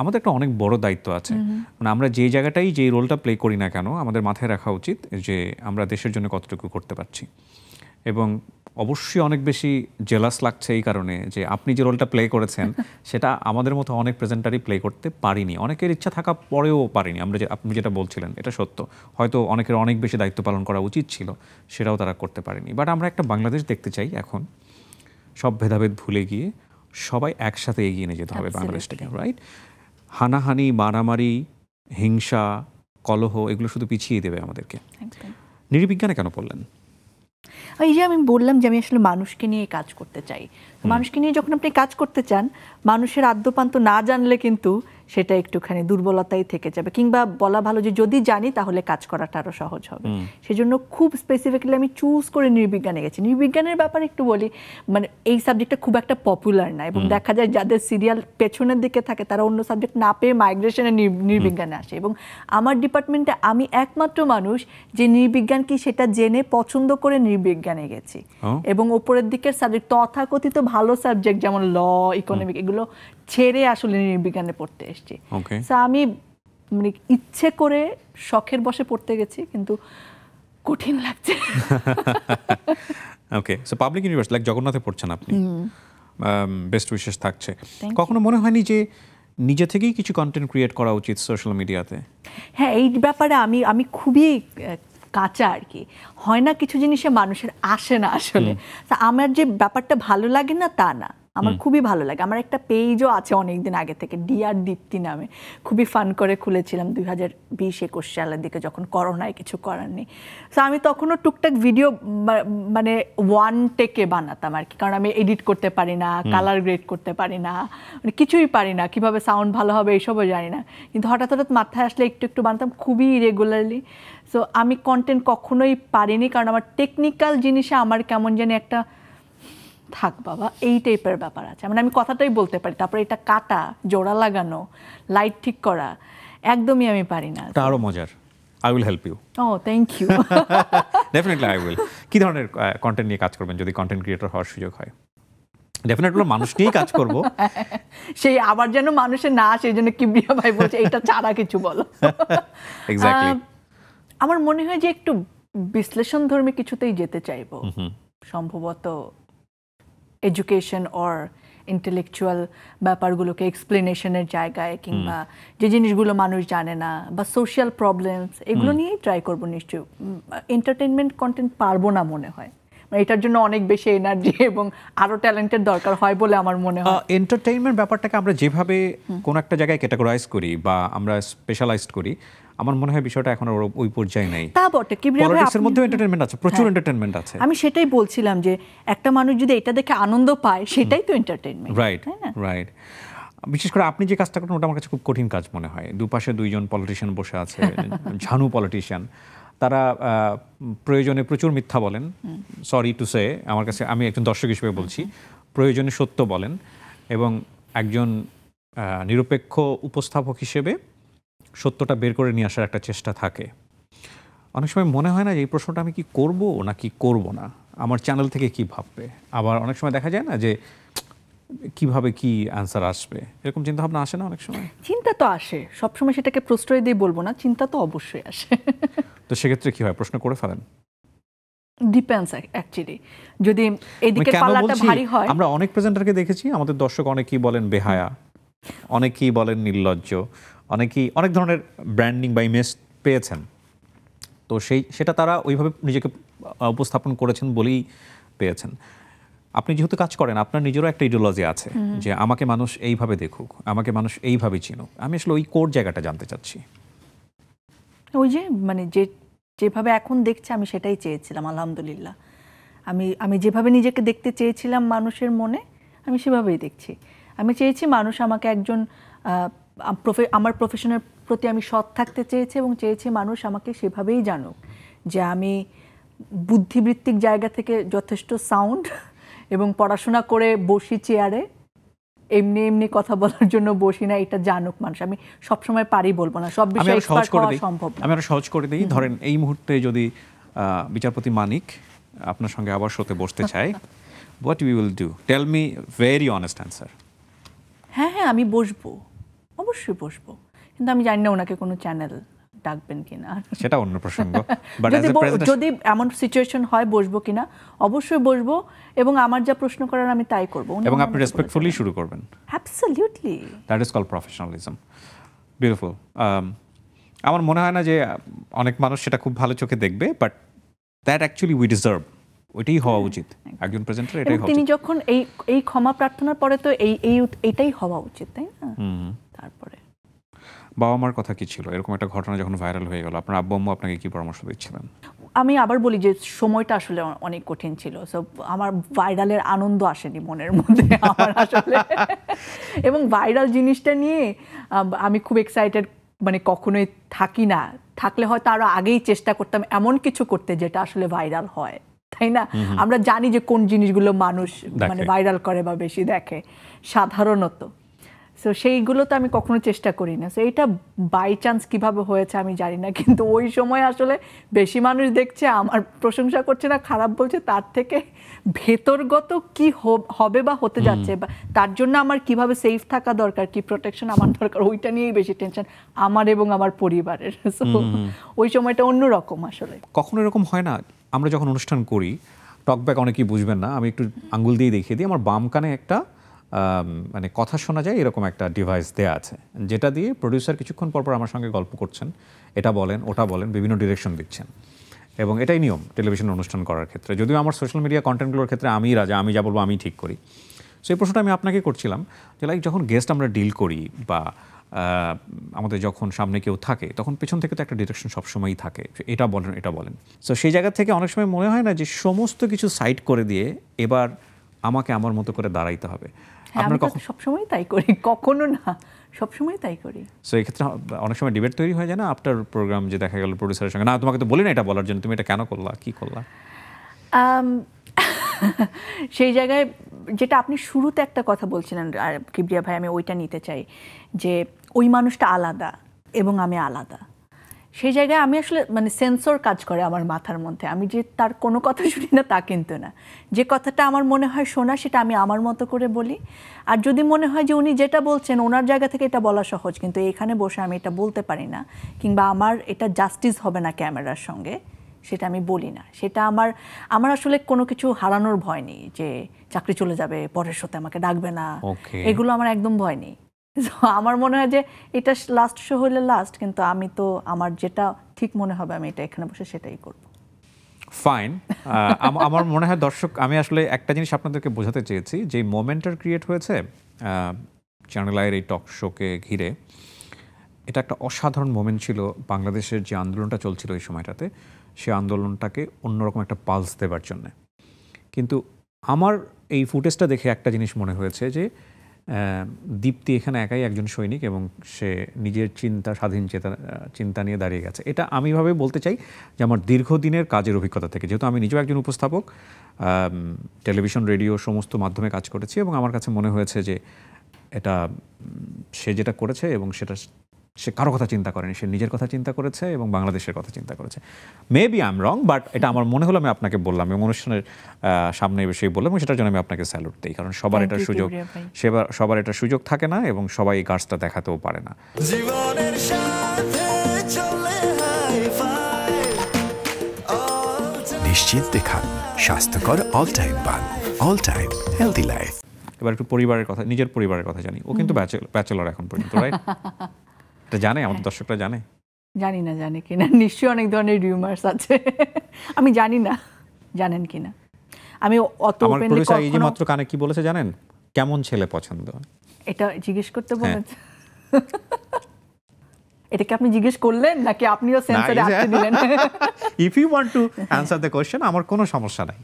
Speaker 2: আমাদের একটা অনেক বড় দায়িত্ব আছে। মানে আমরা যে জায়গাটাই যে রোলটা প্লে করি না কেন, আমাদের মাথায় রাখা উচিত যে আমরা দেশের জন্য কতটুকু করতে পারছি। এবং অবশ্যই অনেক বেশি জেলাস লাগছে এই কারণে যে আপনি যে রোলটা প্লে করেছেন সেটা আমাদের মতো অনেক প্রেজেন্টারই প্লে করতে পারিনি। অনেকের ইচ্ছা থাকা পরেও পারিনি। আপনি যেটা বলছিলেন এটা সত্য, হয়তো অনেকের অনেক বেশি দায়িত্ব পালন করা উচিত ছিল, সেটাও তারা করতে পারেনি। বাট আমরা একটা বাংলাদেশ দেখতে চাই এখন, সব ভেদাভেদ ভুলে গিয়ে সবাই একসাথে এগিয়ে নিয়ে যেতে হবে বাংলাদেশটাকে, রাইট? হানাহানি, মারামারি, হিংসা, কলহ, এগুলো শুধু পিছিয়ে দেবে আমাদেরকে। নৃবিজ্ঞানে কেন পড়লেন?
Speaker 1: এই যে আমি বললাম যে আমি আসলে মানুষকে নিয়ে কাজ করতে চাই। মানুষকে নিয়ে যখন আপনি কাজ করতে চান, মানুষের আদ্যপান্ত না জানলে কিন্তু সেটা একটুখানি দুর্বলতাই থেকে যাবে, কিংবা বলা ভালো যে যদি জানি তাহলে কাজ করাটা আরো সহজ হবে। সেজন্য খুব স্পেসিফিক্যালি আমি চুজ করে নৃবিজ্ঞানে গেছি। নৃবিজ্ঞানের ব্যাপারে একটু বলি, মানে এই সাবজেক্টটা খুব একটা পপুলার না, এবং দেখা যায় যাদের সিরিয়াল পেছনের দিকে থাকে তারা অন্য সাবজেক্ট না পেয়ে মাইগ্রেশনে নৃবিজ্ঞানে আসে, এবং আমার ডিপার্টমেন্টে আমি একমাত্র মানুষ যে নৃবিজ্ঞান কি সেটা জেনে পছন্দ করে নৃবিজ্ঞানে গেছি, এবং ওপরের দিকের সাবজেক্ট তথাকথিত ভালো সাবজেক্ট যেমন ল, ইকোনমিক এগুলো ছেড়ে আসলে নৃবিজ্ঞানে পড়তে এসেছি। সো আমি মানে ইচ্ছে করে শখের বসে পড়তে গেছি, কিন্তু কঠিন লাগছে।
Speaker 2: ওকে, সো পাবলিক ইউনিভার্সিটি লাইক জগন্নাথে পড়ছেন আপনি, বেস্ট উইশেস থাকছে। কখনো মনে হয়নি যে নিজে থেকেই কিছু কন্টেন্ট ক্রিয়েট করা উচিত সোশ্যাল মিডিয়াতে?
Speaker 1: হ্যাঁ, এই ব্যাপারে আমি খুবই কাঁচা আর কি। হয় না কিছু জিনিসে মানুষের আসে না আসলে। আমার যে ব্যাপারটা ভালো লাগে না তা না, আমার খুবই ভালো লাগে। আমার একটা পেজও আছে অনেকদিন আগে থেকে, ডিআর দীপ্তি নামে, খুবই ফান করে খুলেছিলাম 2020-21 সালের দিকে, যখন করোনায় কিছু করার নেই। সো আমি তখনও টুকটাক ভিডিও মানে ওয়ান টেকে বানাতাম আর কি, কারণ আমি এডিট করতে পারি না, কালার গ্রেড করতে পারি না, মানে কিছুই পারি না, কিভাবে সাউন্ড ভালো হবে এইসবও জানি না। কিন্তু হঠাৎ হঠাৎ মাথায় আসলে একটু একটু বানাতাম, খুবই রেগুলারলি। সো আমি কন্টেন্ট কখনোই পারিনি, কারণ আমার টেকনিক্যাল জিনিসে আমার কেমন জানি একটা থাক বাবা এই টাইপের ব্যাপার আছে। মানে আমি কথাটাই বলতে পারি, তারপরে এটা কাটা, জোড়া লাগানো, লাইট ঠিক করা একদমই আমি পারি না।
Speaker 2: এটা আরো মজার। I will help you.
Speaker 1: ও thank you.
Speaker 2: Definitely I will. কি ধরনের কন্টেন্ট নিয়ে কাজ করবেন যদি কন্টেন্ট ক্রিয়েটর হওয়ার সুযোগ হয়? ডেফিনেটলি মানুষ নিয়েই কাজ করব।
Speaker 1: সেই আবার যেন মানুষের না, সেই জন্য কিবরিয়া ভাই বলছে এটা ছাড়া কিছু বলো।
Speaker 2: এক্স্যাক্টলি।
Speaker 1: আমার মনে হয় যে একটু বিশ্লেষণধর্মী কিছুতেই যেতে চাইবো, সম্ভবত এডুকেশন অর ইন্টেলেকচুয়াল ব্যাপারগুলোকে এক্সপ্লেনেশনের জায়গায়, কিংবা যে জিনিসগুলো মানুষ জানে না, বা সোশ্যাল প্রবলেমস, এগুলো নিয়েই ট্রাই করবো নিশ্চয়ই। এন্টারটেনমেন্ট কন্টেন্ট পারবো না মনে হয়, এটার জন্য অনেক বেশি এনার্জি এবং আরো ট্যালেন্টের দরকার হয় বলে আমার মনে হয়।
Speaker 2: এন্টারটেইনমেন্ট ব্যাপারটাকে আমরা যেভাবে কোন একটা জায়গায় ক্যাটাগরাইজ করি বা আমরা স্পেশালাইজড করি, আমার মনে হয় বিষয়টা এখন ওই পর্যায়ে নেই।
Speaker 1: তা বটে, কিবরিয়া ভাই
Speaker 2: পলিটিক্সের মধ্যেও এন্টারটেইনমেন্ট আছে, প্রচুর এন্টারটেইনমেন্ট আছে।
Speaker 1: আমি সেটাই বলছিলাম যে একটা মানুষ যদি এটা দেখে আনন্দ পায় সেটাই তো এন্টারটেইনমেন্ট।
Speaker 2: Right right. বিশেষ করে আপনি যে কাজটা করেন ওটা আমার কাছে খুব কঠিন কাজ মনে হয়। দুপাশে দুইজন পলিটিশিয়ান বসে আছে, ঝানু পলিটিশিয়ান, তারা প্রয়োজনে প্রচুর মিথ্যা বলেন। সরি টু সে, আমার কাছে, আমি একজন দর্শক হিসেবে বলছি, প্রয়োজনে সত্য বলেন, এবং একজন নিরপেক্ষ উপস্থাপক হিসেবে সত্যটা বের করে নিয়ে আসার একটা চেষ্টা থাকে। অনেক সময় মনে হয় না যে এই প্রশ্নটা আমি কি করব না কি করব না, আমার চ্যানেল থেকে কি ভাববে। আবার অনেক সময় দেখা যায় না যে কিভাবে কি অ্যান্সার আসবে, এরকম চিন্তা ভাবনা আসে না অনেক সময়?
Speaker 1: চিন্তা তো আসে, সবসময় সেটাকে প্রশ্রয় দিয়ে বলবো না, চিন্তা তো অবশ্যই আসে। তো
Speaker 2: সেক্ষেত্রে কি হয়, প্রশ্ন করে ফেলেন?
Speaker 1: ডিপেন্ডস অ্যাকচুয়ালি, যদি এদিকে পাল্লাটা ভারী হয়।
Speaker 2: আমরা অনেক প্রেজেন্টারকে দেখেছি, আমাদের দর্শক অনেকেই বলেন বেহায়া, অনেকেই বলেন নির্লজ্জ, অনেকেই অনেক ধরনের ব্র্যান্ডিং বা ইমেজ পেয়েছেন। তো সেটা তারা ওইভাবে নিজেকে উপস্থাপন করেছেন বলেই পেয়েছেন। আপনি যেহেতু কাজ করেন, আপনার নিজেরও একটা ইডিওলজি আছে যে আমাকে মানুষ এইভাবে দেখুক, আমাকে মানুষ এইভাবে চিনুক। আমি আসলে ওই কোর জায়গাটা জানতে চাচ্ছি।
Speaker 1: ওই যে মানে যেভাবে এখন দেখছে আমি সেটাই চেয়েছিলাম, আলহামদুলিল্লাহ। আমি যেভাবে নিজেকে দেখতে চেয়েছিলাম মানুষের মনে, আমি সেভাবেই দেখছি। আমি চেয়েছি মানুষ আমাকে একজন, আমার প্রফেশনের প্রতি আমি সৎ থাকতে চেয়েছি, এবং চেয়েছি মানুষ আমাকে সেভাবেই জানুক যে আমি বুদ্ধিবৃত্তিক জায়গা থেকে যথেষ্ট সাউন্ড, এবং পড়াশোনা করে বসি চেয়ারে, এমনি এমনি কথা বলার জন্য বসি না, এটা জানুক মানুষ। আমি সবসময় পারি বলবো না, সব বিষয়ে এক্সপার্ট হওয়া সম্ভব না।
Speaker 2: আমি আরো সহজ করে দিই, ধরেন এই মুহূর্তে যদি বিচারপতি মানিক আপনার সঙ্গে আবার শোতে বসতে চায়, what we will do? Tell me very honest answer.
Speaker 1: হ্যাঁ হ্যাঁ, আমি বসবো, অবশ্যই বসবো, কিন্তু আমি জানি না ওনাকে কোনো চ্যানেল ডাকবেন কিনা,
Speaker 2: সেটা অন্য প্রসঙ্গ।
Speaker 1: যদি এমন সিচুয়েশন হয় বসবো কিনা, অবশ্যই বসবো, এবং আমার যা প্রশ্ন করার আমি তাই করবো,
Speaker 2: এবং আপনি রেসপেক্টফুলি শুরু করবেন।
Speaker 1: Absolutely,
Speaker 2: that is called professionalism. Beautiful. আমার মনে হয় না যে অনেক মানুষ সেটা খুব ভালো চোখে দেখবে, but that actually we deserve, ওইটাই হওয়া উচিত একজন প্রেজেন্টার, এটাই হওয়া উচিত।
Speaker 1: তিনি যখন এই ক্ষমা প্রার্থনার পরে তো এইটাই হওয়া উচিত, তাই না? তারপরে
Speaker 2: বাবা মার কথা কি ছিল? এরকম একটা ঘটনা যখন ভাইরাল হয়ে গেল, আপনার আব্বু আম্মু আপনাকে কি পরামর্শ দিচ্ছিলেন?
Speaker 1: আমি আবার বলি যে সময়টা আসলে অনেক কঠিন ছিল, সো আমার ভাইরালের আনন্দ আসেনি মনের মধ্যে আমার আসলে। এবং ভাইরাল জিনিসটা নিয়ে আমি খুব এক্সাইটেড মানে কখনোই থাকি না, থাকলে হয়তো আরো আগেই চেষ্টা করতাম এমন কিছু করতে যেটা আসলে ভাইরাল হয়, তাই না? আমরা জানি যে কোন জিনিসগুলো মানুষ মানে ভাইরাল করে বা বেশি দেখে সাধারণত, সো সেইগুলো তো আমি কখনো চেষ্টা করি না। সো এটা বাই চান্স কিভাবে হয়েছে আমি জানি না, কিন্তু ওই সময় আসলে বেশি মানুষ দেখছে, আমার প্রশংসা করছে না খারাপ বলছে, তার থেকে ভেতরগত কি হবে বা হতে যাচ্ছে, বা তার জন্য আমার কিভাবে সেফ থাকা দরকার, কি প্রোটেকশন আমার দরকার, ওইটা নিয়েই বেশি টেনশন আমার এবং আমার পরিবারের। সো ওই সময়টা অন্যরকম আসলে।
Speaker 2: কখনো এরকম হয় না, আমরা যখন অনুষ্ঠান করি, টকব্যাক অনেকেই বুঝবেন না, আমি একটু আঙ্গুল দিয়ে দেখিয়ে দিই, আমার বাম কানে একটা মানে কথা শোনা যায় এরকম একটা ডিভাইস দেয়া আছে, যেটা দিয়ে প্রডিউসার কিছুক্ষণ পরপর আমার সঙ্গে গল্প করছেন, এটা বলেন ওটা বলেন, বিভিন্ন ডিরেকশন দিচ্ছেন। এবং এটাই নিয়ম টেলিভিশন অনুষ্ঠান করার ক্ষেত্রে। যদিও আমার সোশ্যাল মিডিয়া কন্টেন্টগুলোর ক্ষেত্রে আমি রাজা, আমি যা বলবো আমি ঠিক করি। সো এই প্রশ্নটা আমি আপনাকে করছিলাম যে লাইক যখন গেস্ট আমরা ডিল করি বা আমাদের যখন সামনে কেউ থাকে, তখন পেছন থেকে তো একটা ডিরেকশন সবসময়ই থাকে, এটা বলেন এটা বলেন। সো সেই জায়গা থেকে অনেক সময় মনে হয় না যে সমস্ত কিছু সাইড করে দিয়ে এবার আমাকে আমার মতো করে দাঁড়াইতে হবে?
Speaker 1: আমরা সবসময় তাই করি, কখনো না, সবসময় তাই করি।
Speaker 2: সো এই ক্ষেত্রে অনেক সময় ডিবেট তৈরি হয়ে যায় না আফটার প্রোগ্রাম, যে দেখা গেল প্রডিউসারের সঙ্গে, না তোমাকে তো বলি না এটা বলার জন্য, তুমি এটা কেন করলা, কি করলা?
Speaker 1: সেই জায়গায় যেটা আপনি শুরুতে একটা কথা বলছিলেন আর কিবরিয়া ভাই, আমি ওইটা নিতে চাই যে ওই মানুষটা আলাদা এবং আমি আলাদা। সেই জায়গায় আমি আসলে মানে সেন্সর কাজ করে আমার মাথার মধ্যে, আমি যে তার কোনো কথা শুনি না তা কিন্তু না, যে কথাটা আমার মনে হয় শোনা সেটা আমি আমার মতো করে বলি। আর যদি মনে হয় যে উনি যেটা বলছেন ওনার জায়গা থেকে এটা বলা সহজ, কিন্তু এখানে বসে আমি এটা বলতে পারি না, কিংবা আমার এটা জাস্টিস হবে না ক্যামেরার সঙ্গে, সেটা আমি বলি না। সেটা আমার আসলে কোনো কিছু হারানোর ভয় নেই, যে চাকরি চলে যাবে, পরের শোতে আমাকে ডাকবে না, এগুলো আমার একদম ভয় নেই। আমার মনে হয় যে এটা লাস্ট শো হলে লাস্ট, কিন্তু আমি তো আমার যেটা ঠিক মনে হবে আমি এটা এখানে বসে সেটাই করব।
Speaker 2: ফাইন। আমার মনে হয় দর্শক, আমি আসলে একটা জিনিস আপনাদেরকে বোঝাতে চেয়েছি, যে মোমেন্টার ক্রিয়েট হয়েছে চ্যানেল আইয়ের এই টক শোকে ঘিরে, এটা একটা অসাধারণ মোমেন্ট ছিল। বাংলাদেশের যে আন্দোলনটা চলছিল এই সময়টাতে, সেই আন্দোলনটাকে অন্যরকম একটা পালস দেবার জন্য। কিন্তু আমার এই ফুটেজটা দেখে একটা জিনিস মনে হয়েছে যে দীপ্তি এখানে একাই একজন সৈনিক, এবং সে নিজের স্বাধীন চিন্তা নিয়ে দাঁড়িয়ে গেছে। এটা আমি ভাবে বলতে চাই যে আমার দীর্ঘদিনের কাজের অভিজ্ঞতা থেকে, যেহেতু আমি নিজেও একজন উপস্থাপক, টেলিভিশন রেডিও সমস্ত মাধ্যমে কাজ করেছি, এবং আমার কাছে মনে হয়েছে যে এটা সে যেটা করেছে, এবং সেটা সে কারো কথা চিন্তা করেনি, সে নিজের কথা চিন্তা করেছে এবং বাংলাদেশের কথা চিন্তা করেছে। Maybe I am wrong, but এটা আমার মনে হলো, আমি আপনাকে বললাম এবং অনুষ্ঠানের সামনে এসে বললাম, এবং সেটার জন্য আমি আপনাকে স্যালুট দিই, কারণ সবার এটা সুযোগ, সবার এটা সুযোগ থাকে না, এবং সবাই এই গাছটা দেখাতেও পারে না।
Speaker 3: নিশ্চিন্তে খান স্বাস্থ্যকর অল টাইম পান, অল টাইম হেলদি লাইফ।
Speaker 2: এবার একটু পরিবারের কথা, নিজের পরিবারের কথা জানি। ও কিন্তু ব্যাচেলর এখন পর্যন্ত, রাইট? এটা জানে আমাদের দর্শকরা? জানে
Speaker 1: জানি না জানে কিনা, নিশ্চয়ই অনেক ধরনের রিউমার্স আছে, আমি জানি না জানেন কিনা। আমি অত
Speaker 2: আমার প্রডিউসার এই যে মাত্র কানে কি বলেছে জানেন? কেমন ছেলে পছন্দ,
Speaker 1: এটা জিজ্ঞেস করতে বলেছে। এটাকে আপনি জিজ্ঞেস করলেন নাকি আপনিও সেন্সরে আটকে দিলেন?
Speaker 2: If you want to answer the question, আমার কোনো সমস্যা নাই।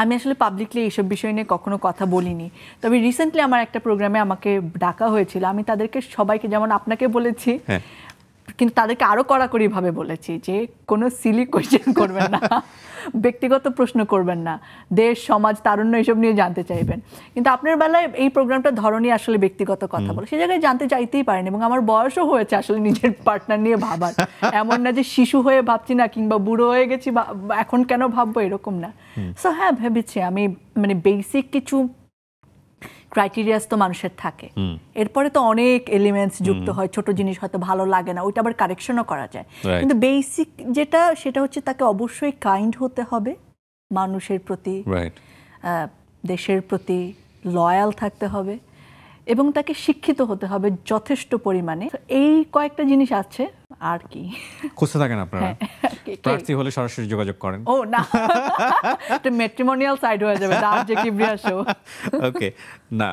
Speaker 1: আমি আসলে পাবলিকলি এইসব বিষয় নিয়ে কখনো কথা বলিনি, তবে রিসেন্টলি আমার একটা প্রোগ্রামে আমাকে ডাকা হয়েছিল, আমি তাদেরকে সবাইকে, যেমন আপনাকে বলেছি, কিন্তু তাদেরকে আরো কড়াকড়িভাবে বলেছি যে কোনো সিলি কোয়েশ্চেন করবেন না, ব্যক্তিগত প্রশ্ন করবেন না, দেশ সমাজ তারুণ্য এসব নিয়ে জানতে চাইবেন। কিন্তু আপনার বেলায় এই প্রোগ্রামটা ধরনই আসলে ব্যক্তিগত কথা বলে, সে জায়গায় জানতে চাইতেই পারেন, এবং আমার বয়সও হয়েছে আসলে নিজের পার্টনার নিয়ে ভাবার, এমন না যে শিশু হয়ে ভাবছি না, কিংবা বুড়ো হয়ে গেছি এখন কেন ভাববো, এরকম না। সো হ্যাঁ, ভেবেছি আমি, মানে বেসিক কিছু ক্রাইটেরিয়াস তো মানুষের থাকে, এরপরে তো অনেক এলিমেন্টস যুক্ত হয়, ছোট জিনিস হয়তো ভালো লাগে না, ওইটা আবার কারেকশনও করা যায়, কিন্তু বেসিক যেটা সেটা হচ্ছে তাকে অবশ্যই কাইন্ড হতে হবে মানুষের প্রতি, দেশের প্রতি লয়াল থাকতে হবে, এবং তাকে শিক্ষিত হতে হবে যথেষ্ট পরিমাণে। এই কয়েকটা জিনিস আছে, আর কি
Speaker 2: খুঁজতে থাকেন আপনারা। প্রার্থী হলে সরাসরি যোগাযোগ করেন।
Speaker 1: ও না, এটা ম্যাট্রিমোনিয়াল সাইড হয়ে যাবে, যে কিবরিয়া শো।
Speaker 2: ওকে, না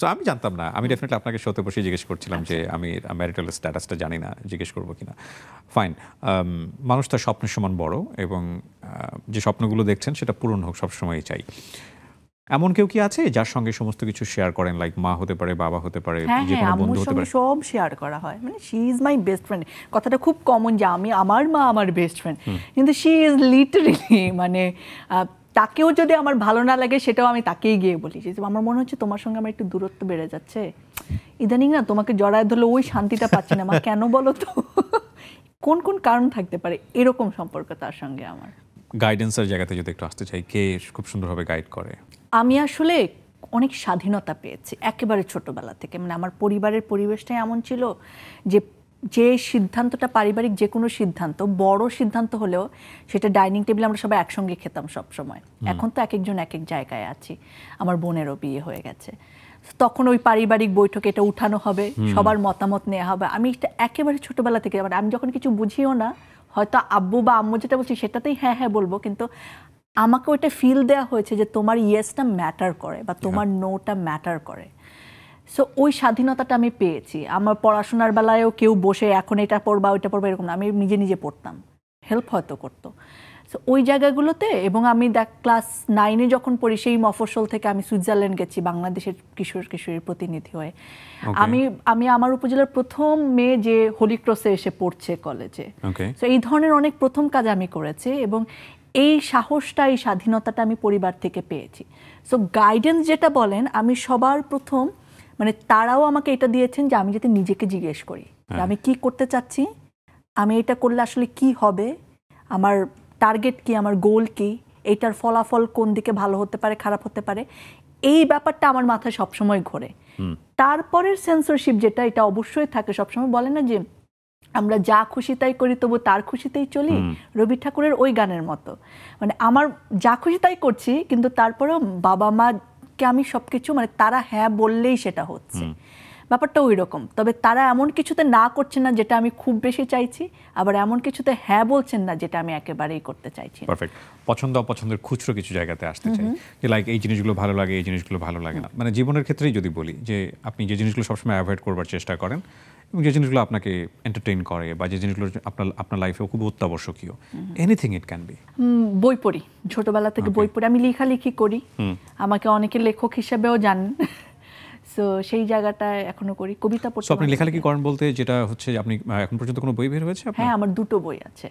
Speaker 2: সো আমি জানতাম না, আমি ডেফিনেটলি আপনাকে শোতে বসে জিজ্ঞেস করছিলাম যে আমি ম্যারিটাল স্ট্যাটাসটা জানি না, জিজ্ঞেস করবো কিনা। ফাইন, মানুষ তার স্বপ্নের সমান বড় এবং যে স্বপ্নগুলো দেখছেন সেটা পূরণ হোক সবসময়ই চাই। এমন কেউ কি আছে যার সঙ্গে সমস্ত কিছু শেয়ার করেন, লাইক মা হতে পারে, বাবা হতে পারে, যে কোনো বন্ধু হতে পারে?
Speaker 1: সব শেয়ার করা হয়, মানে she is my best friend. কথাটা খুব কমন যে আমার মা আমার বেস্ট ফ্রেন্ড, কিন্তু শি ইজ লিটারেলি মানে তাকেও যদি আমার ভালো না লাগে সেটাও আমি তাকেই গিয়ে বলি যে আমার মনে হচ্ছে তোমার সঙ্গে আমার একটু দূরত্ব বেড়ে যাচ্ছে, ইদানিং না তোমাকে জড়ায় ধরলে ওই শান্তিটা পাচ্ছি না, আমার কেন বলো তো, কোন কোন কারণ থাকতে পারে, এরকম সম্পর্ক তার সঙ্গে আমার।
Speaker 2: গাইডেন্সের জায়গাতে যদি একটু আসতে চাই, কে খুব সুন্দরভাবে গাইড করে?
Speaker 1: আমি আসলে অনেক স্বাধীনতা পেয়েছি একেবারে ছোটবেলা থেকে, মানে আমার পরিবারের পরিবেশটাই এমন ছিল যে সিদ্ধান্তটা পারিবারিক যে কোনো সিদ্ধান্ত, বড় সিদ্ধান্ত হলেও সেটা ডাইনিং টেবিলে আমরা সবাই একসঙ্গে খেতাম সব সময়। এখন তো এক একজন এক এক জায়গায় আছি, আমার বোনেরও বিয়ে হয়ে গেছে, তখন ওই পারিবারিক বৈঠকে এটা উঠানো হবে, সবার মতামত নেওয়া হবে। আমি এটা একেবারে ছোটবেলা থেকে, মানে আমি যখন কিছু বুঝিও না, হয়তো আব্বু বা আম্মু যেটা বলছি সেটাতেই হ্যাঁ হ্যাঁ বলবো, কিন্তু আমাকে ওইটা ফিল দেওয়া হয়েছে যে তোমার ইয়েসটা ম্যাটার করে বা তোমার নোটা ম্যাটার করে। সো ওই স্বাধীনতাটা আমি পেয়েছি। আমার পড়াশোনার বেলায়ও কেউ বসে এখন এটা পড়বা ওইটা পড়বা এরকম না, আমি নিজে নিজে পড়তাম, হেল্প হয়তো করতো। সো ওই জায়গাগুলোতে, এবং আমি ক্লাস 9-এ যখন পড়ি সেই মফস্বল থেকে আমি সুইজারল্যান্ড গেছি বাংলাদেশের কিশোর কিশোরীর প্রতিনিধি হয়ে। আমি আমার উপজেলার প্রথম মেয়ে যে হোলি ক্রসে এসে পড়ছে কলেজে। সো এই ধরনের অনেক প্রথম কাজ আমি করেছি, এবং এই সাহসটা, এই স্বাধীনতাটা আমি পরিবার থেকে পেয়েছি। সো গাইডেন্স যেটা বলেন, আমি সবার প্রথম, মানে তারাও আমাকে এটা দিয়েছেন যে আমি যাতে নিজেকে জিজ্ঞেস করি যে আমি কি করতে চাচ্ছি, আমি এটা করলে আসলে কি হবে, আমার টার্গেট কি, আমার গোল কি, এইটার ফলাফল কোন দিকে ভালো হতে পারে খারাপ হতে পারে, এই ব্যাপারটা আমার মাথায় সবসময় ঘোরে। তারপরের সেন্সরশিপ যেটা, এটা অবশ্যই থাকে সবসময়। বলে না যে আমরা যা খুশি তাই করি তবু তার খুশিতেই চলি, রবি ঠাকুরের ওই গানের মতো। মানে আমার যা খুশি তাই করছি, কিন্তু তারপরেও বাবা মাকে আমি সবকিছু, মানে তারা হ্যাঁ বললেই সেটা হচ্ছে, ব্যাপারটা ওই রকম। তবে তারা এমন কিছুতে না করছেন না যেটা আমি খুব বেশি চাইছি, আবার এমন কিছুতে হ্যাঁ বলছেন না যেটা আমি একেবারেই করতে চাইছি।
Speaker 2: পারফেক্ট। পছন্দ অপছন্দের খুচরো কিছু জায়গাতে আসতে চাই, যে লাইক এই জিনিসগুলো ভালো লাগে, এই জিনিসগুলো ভালো লাগে না। মানে জীবনের ক্ষেত্রেই যদি বলি যে আপনি যে জিনিসগুলো সবসময় অ্যাভয়েড করবার চেষ্টা করেন এবং যে জিনিসগুলো আপনাকে এন্টারটেইন করে বা যে জিনিসগুলো আপনার লাইফে খুব অত্যাবশ্যকীয়, এনিথিং ইট ক্যান বি।
Speaker 1: বই পড়ি, ছোটবেলা থেকে বই পড়ি, আমি লেখালেখি করি, আমাকে অনেকে লেখক হিসেবেও জানেন। সো সেই জায়গাটা এখনো করি, কবিতা পড়তে।
Speaker 2: আপনি লেখালেখি করেন বলতে যেটা হচ্ছে, আপনি এখন পর্যন্ত কোনো বই বের হয়েছে?
Speaker 1: হ্যাঁ, আমার 2টো বই আছে।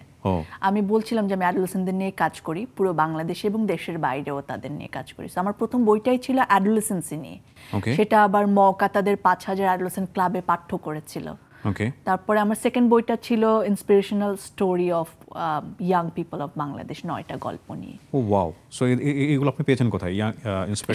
Speaker 1: আমি বলছিলাম যে আমি অ্যাডোলেসেন্টদের নিয়ে কাজ করি, পুরো বাংলাদেশে এবং দেশের বাইরেও তাদের নিয়ে কাজ করি। আমার প্রথম বইটাই ছিল অ্যাডোলেসেন্সি নিয়ে, সেটা আবার মওকা তাদের 5000 অ্যাডোলেসেন্ট ক্লাবে পাঠ্য করেছিল। তারপরে আমার সেকেন্ড বইটা ছিল inspirational story of young people of Bangladesh, 9টা গল্প নিয়ে।
Speaker 2: ও ওয়াও! সো এগুলো আপনি পেয়েছেন কোথায়?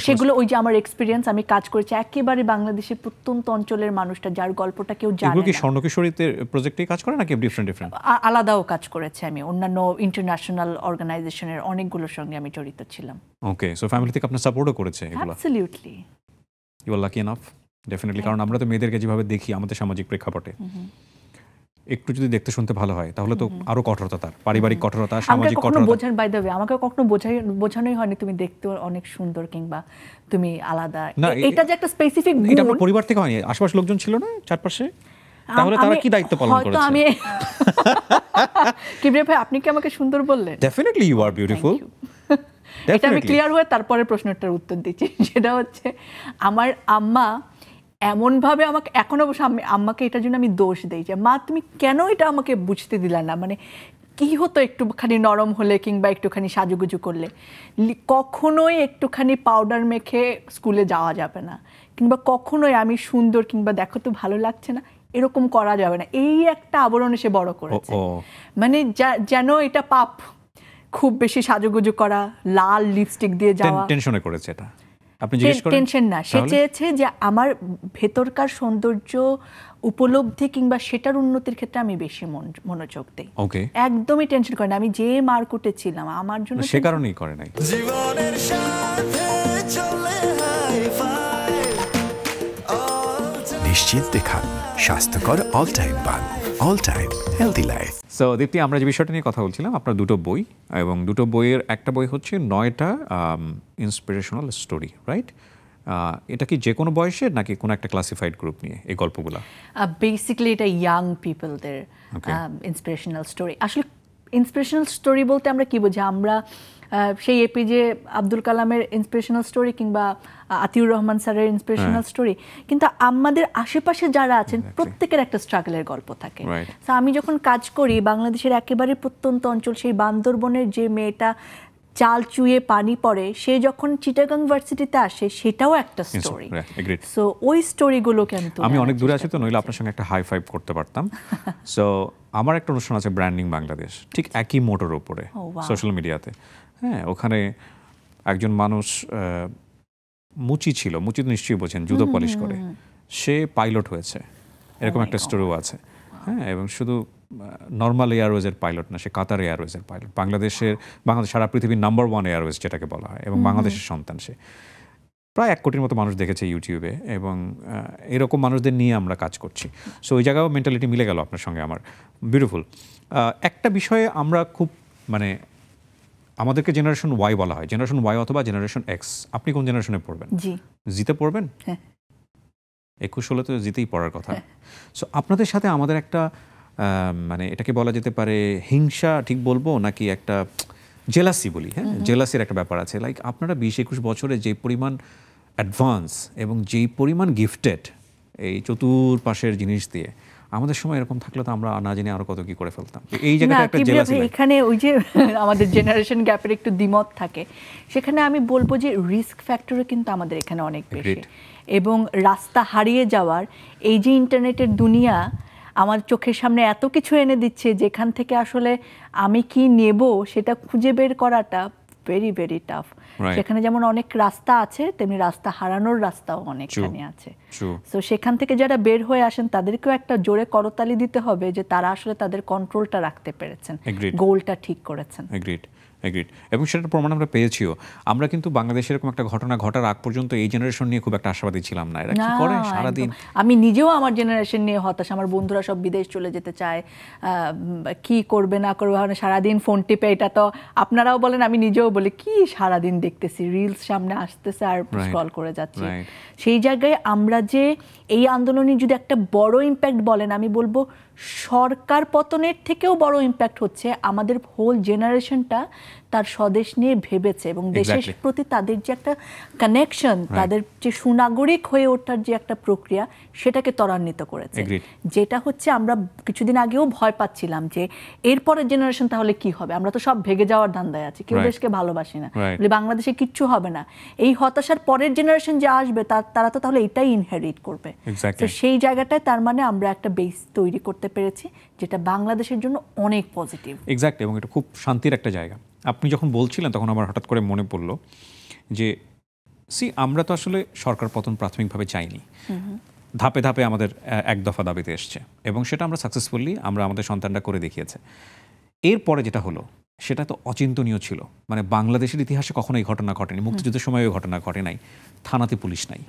Speaker 1: সেগুলো ওই যে আমার এক্সপেরিয়েন্স, আমি কাজ করেছি একেবারে বাংলাদেশের প্রত্যন্ত অঞ্চলের মানুষটা যার গল্পটা কেউ জানে না।
Speaker 2: এগুলো কি স্বর্ণকিশোরীতে প্রজেক্টেই কাজ করে নাকি ডিফারেন্ট?
Speaker 1: আলাদাও কাজ করেছে আমি, অন্যান্য ইন্টারন্যাশনাল অর্গানাইজেশনের অনেকগুলোর সঙ্গে আমি জড়িত ছিলাম।
Speaker 2: ওকে, সো ফ্যামিলি থেকে আপনার সাপোর্টও করেছে এগুলো?
Speaker 1: Absolutely.
Speaker 2: You are lucky enough, definitely. কারণ আমরা তো মেয়েদেরকে যেভাবে দেখি আমাদের সামাজিক প্রেক্ষাপটে, একটু যদি দেখতে শুনতে ভালো হয় তাহলে তো আরো কঠোরতা, তার পারিবারিক কঠোরতা, সামাজিক কঠোরতা।
Speaker 1: বাই দ্য ওয়ে, আমাকে কখনো বোঝানোই হয়নি তুমি দেখতে অনেক সুন্দর কিংবা তুমি আলাদা, এটা যে একটা স্পেসিফিক গুণ।
Speaker 2: এটা আপনার পরিবার থেকে হয়নি? আশেপাশে লোকজন ছিল না চারপাশে? তাহলে তারা কি দায়িত্ব পালন করেছে?
Speaker 1: হয়তো আমি কিবরিয়া ভাই, আপনি কি আমাকে সুন্দর বললেন?
Speaker 2: Definitely you are beautiful.
Speaker 1: এটা আমি ক্লিয়ার হয়ে তারপরে প্রশ্নটার উত্তর দিচ্ছি, সেটা হচ্ছে আমার আম্মা এমনভাবে আমাকে, এখন অবশ্য আম্মাকে এটার জন্য আমি দোষ দিই যে মা তুমি কেন এটা আমাকে বুঝতে দিলা না, মানে কি হতো একটুখানি নরম হলে কিংবা একটুখানি সাজুগুজু করলে, কখনোই একটুখানি পাউডার মেখে স্কুলে যাওয়া যাবে না, কিংবা কখনোই আমি সুন্দর কিংবা দেখো তো ভালো লাগছে না এরকম করা যাবে না, এই একটা আবরণ এসে বড় করেছে। মানে যেন এটা পাপ, খুব বেশি সাজুগুজু করা, লাল লিপস্টিক দিয়ে যাওয়া।
Speaker 2: টেনশনে করেছে এটা? আপনি জিজ্ঞেস করেন?
Speaker 1: টেনশন না, সে চেয়েছে যে আমার ভেতরকার সৌন্দর্য উপলব্ধি কিংবা সেটার উন্নতির ক্ষেত্রে আমি বেশি মনোযোগ দেই।
Speaker 2: ওকে,
Speaker 1: একদমই টেনশন করে না। আমি যে মার্কেটে ছিলাম আমার জন্য
Speaker 2: সে কারণেই করে নাই।
Speaker 3: জীবনের সাথে চলে হাই ফাই নিশ্চিন্তে খান স্বাস্থ্যকর অল টাইম পান। All time healthy life.
Speaker 2: So Dipti, আমরা যে বিষয়টা নিয়ে কথা বলছিলাম, আপনার দুটো বই, এবং দুটো বইয়ের একটা বই হচ্ছে 9টা ইন্সপিরেশনাল স্টোরি, রাইট? এটা কি যে কোনো বয়সের নাকি কোনো একটা ক্লাসিফাইড গ্রুপ নিয়ে এই গল্পগুলো?
Speaker 1: বেসিক্যালি এটা ইয়াং পিপলদের ইন্সপিরেশনাল স্টোরি। আসলে ইন্সপিরেশনাল স্টোরি বলতে আমরা কি বুঝি? আমরা সেই এপিজে আব্দুল কালামের ইন্সপিরেশনাল স্টোরি কিংবা আতিউর রহমান স্যারের ইন্সপিরেশনাল স্টোরি, কিন্তু আমাদের আশেপাশে যারা আছেন প্রত্যেকের একটা স্ট্রাগলের গল্প থাকে। তো আমি যখন কাজ করি বাংলাদেশের একেবারে প্রত্যন্ত অঞ্চল, সেই বান্দরবনের যে মেয়েটা চাল চুয়ে পানি পড়ে, সে যখন চিটাগাং ভার্সিটিতে আসে, সেটাও একটা স্টোরি। সো ওই স্টোরিগুলোকে
Speaker 2: আমি অনেক দূরে আছি তো, নইলে আপনার সঙ্গে একটা হাই ফাইভ করতে পারতাম। সো আমার একটা অনুষ্ঠান আছে ব্র্যান্ডিং বাংলাদেশ, ঠিক একই মোটর উপরে সোশ্যাল মিডিয়াতে। হ্যাঁ, ওখানে একজন মানুষ মুচি ছিল, মুচি তো নিশ্চয়ই বোঝেন, জুতো পলিশ করে, সে পাইলট হয়েছে, এরকম একটা স্টোরিও আছে। হ্যাঁ, এবং শুধু নর্মাল এয়ারওয়েজের পাইলট না, সে কাতার এয়ারওয়েজের পাইলট, বাংলাদেশ সারা পৃথিবীর নাম্বার 1 এয়ারওয়েজ যেটাকে বলা হয়, এবং বাংলাদেশের সন্তান সে। প্রায় 1 কোটির মতো মানুষ দেখেছে ইউটিউবে, এবং এরকম মানুষদের নিয়ে আমরা কাজ করছি। সো ওই জায়গায়ও মেন্টালিটি মিলে গেল আপনার সঙ্গে আমার। বিউটিফুল। একটা বিষয়ে আমরা খুব আমাদেরকে জেনারেশন ওয়াই বলা হয়, জেনারেশন ওয়াই অথবা জেনারেশন এক্স। আপনি কোন জেনারেশনে পড়বেন? জিতে পড়বেন? 21 হলে তো জিতেই পড়ার কথা। সো আপনাদের সাথে আমাদের একটা এটাকে বলা যেতে পারে হিংসা ঠিক বলবো, নাকি একটা জেলাসি বলি। হ্যাঁ, জেলাসির একটা ব্যাপার আছে। লাইক আপনারা 20-21 বছরে যে পরিমাণ অ্যাডভান্স এবং যেই পরিমাণ গিফটেড এই চতুর্পাশের জিনিস দিয়ে, আমাদের সময় এরকম থাকলে তো আমরা না জেনে আরো কত কি করে ফেলতাম। এই জায়গাটা একটা জেলাসি।
Speaker 1: এখানে ওই যে আমাদের জেনারেশন গ্যাপের একটু দ্বিমত থাকে, সেখানে আমি বলবো যে রিস্ক ফ্যাক্টরও কিন্তু আমাদের এখানে অনেক বেশি, এবং রাস্তা হারিয়ে যাওয়ার এই যে ইন্টারনেটের দুনিয়া আমার চোখের সামনে এত কিছু এনে দিচ্ছে, যেখান থেকে আসলে আমি কি নেব সেটা খুঁজে বের করাটা ভেরি ভেরি টাফ। সেখানে যেমন অনেক রাস্তা আছে, তেমনি রাস্তা হারানোর রাস্তাও অনেকখানি আছে। তো সেখান থেকে যারা বের হয়ে আসেন তাদেরকেও একটা জোরে করতালি দিতে হবে যে তারা আসলে তাদের কন্ট্রোলটা রাখতে পেরেছেন, গোলটা ঠিক করেছেন।
Speaker 2: এবং সেটার প্রমাণ আমরা পেয়েছিও। আমরা কিন্তু বাংলাদেশে এরকম একটা ঘটনা ঘটার আগ পর্যন্ত এই জেনারেশন নিয়ে খুব একটা আশাবাদী ছিলাম না। এরা কি করে সারাদিন।
Speaker 1: আমি নিজেও আমার জেনারেশন নিয়ে হতাশ। আমার বন্ধুরা সব বিদেশ চলে যেতে চায়, কি করবে না করবে, সারাদিন ফোন টিপে। এটা তো আপনারাও বলেন, আমি নিজেও বলি, কি সারাদিন দেখতেছি রিলস সামনে আসতেছে আর স্ক্রল করে যাচ্ছি। সেই জায়গায় আমরা যে এই আন্দোলনে যদি একটা বড় ইম্প্যাক্ট বলেন, আমি বলবো সরকার পতনের থেকেও বড় ইম্প্যাক্ট হচ্ছে আমাদের হোল জেনারেশনটা তার স্বদেশ নিয়ে ভেবেছে, এবং দেশের প্রতি তাদের যে একটা কানেকশন, তাদের যে সুনাগরিক হয়ে ওঠার যে একটা প্রক্রিয়া, সেটাকে ত্বরান্বিত করেছে। যেটা হচ্ছে আমরা কিছুদিন আগেও ভয় পাচ্ছিলাম যে এরপরের জেনারেশন তাহলে কি হবে, আমরা তো সব ভেগে যাওয়ার ধান্দায় আছি, কেউ দেশকে ভালোবাসি না, বাংলাদেশে কিচ্ছু হবে না। এই হতাশার পরের জেনারেশন যে আসবে তারা তো তাহলে এটাই ইনহেরিট করবে। তো সেই জায়গাটায় তার মানে আমরা একটা বেস তৈরি করতে পেরেছি, যেটা বাংলাদেশের জন্য অনেক পজিটিভ।
Speaker 2: এক্স্যাক্টলি, এবং এটা খুব শান্তির একটা জায়গা। আপনি যখন বলছিলেন তখন আমার হঠাৎ করে মনে পড়লো যে আমরা তো আসলে সরকার পতন প্রাথমিকভাবে চাইনি, ধাপে ধাপে আমাদের এক দফা দাবিতে এসছে, এবং সেটা আমরা সাকসেসফুলি আমাদের সন্তানরা করে দেখিয়েছে। এরপরে যেটা হলো সেটা তো অচিন্তনীয় ছিল। বাংলাদেশের ইতিহাসে কখনো এই ঘটনা ঘটেনি, মুক্তিযুদ্ধের সময় ওই ঘটনা ঘটে নাই। থানাতে পুলিশ নাই,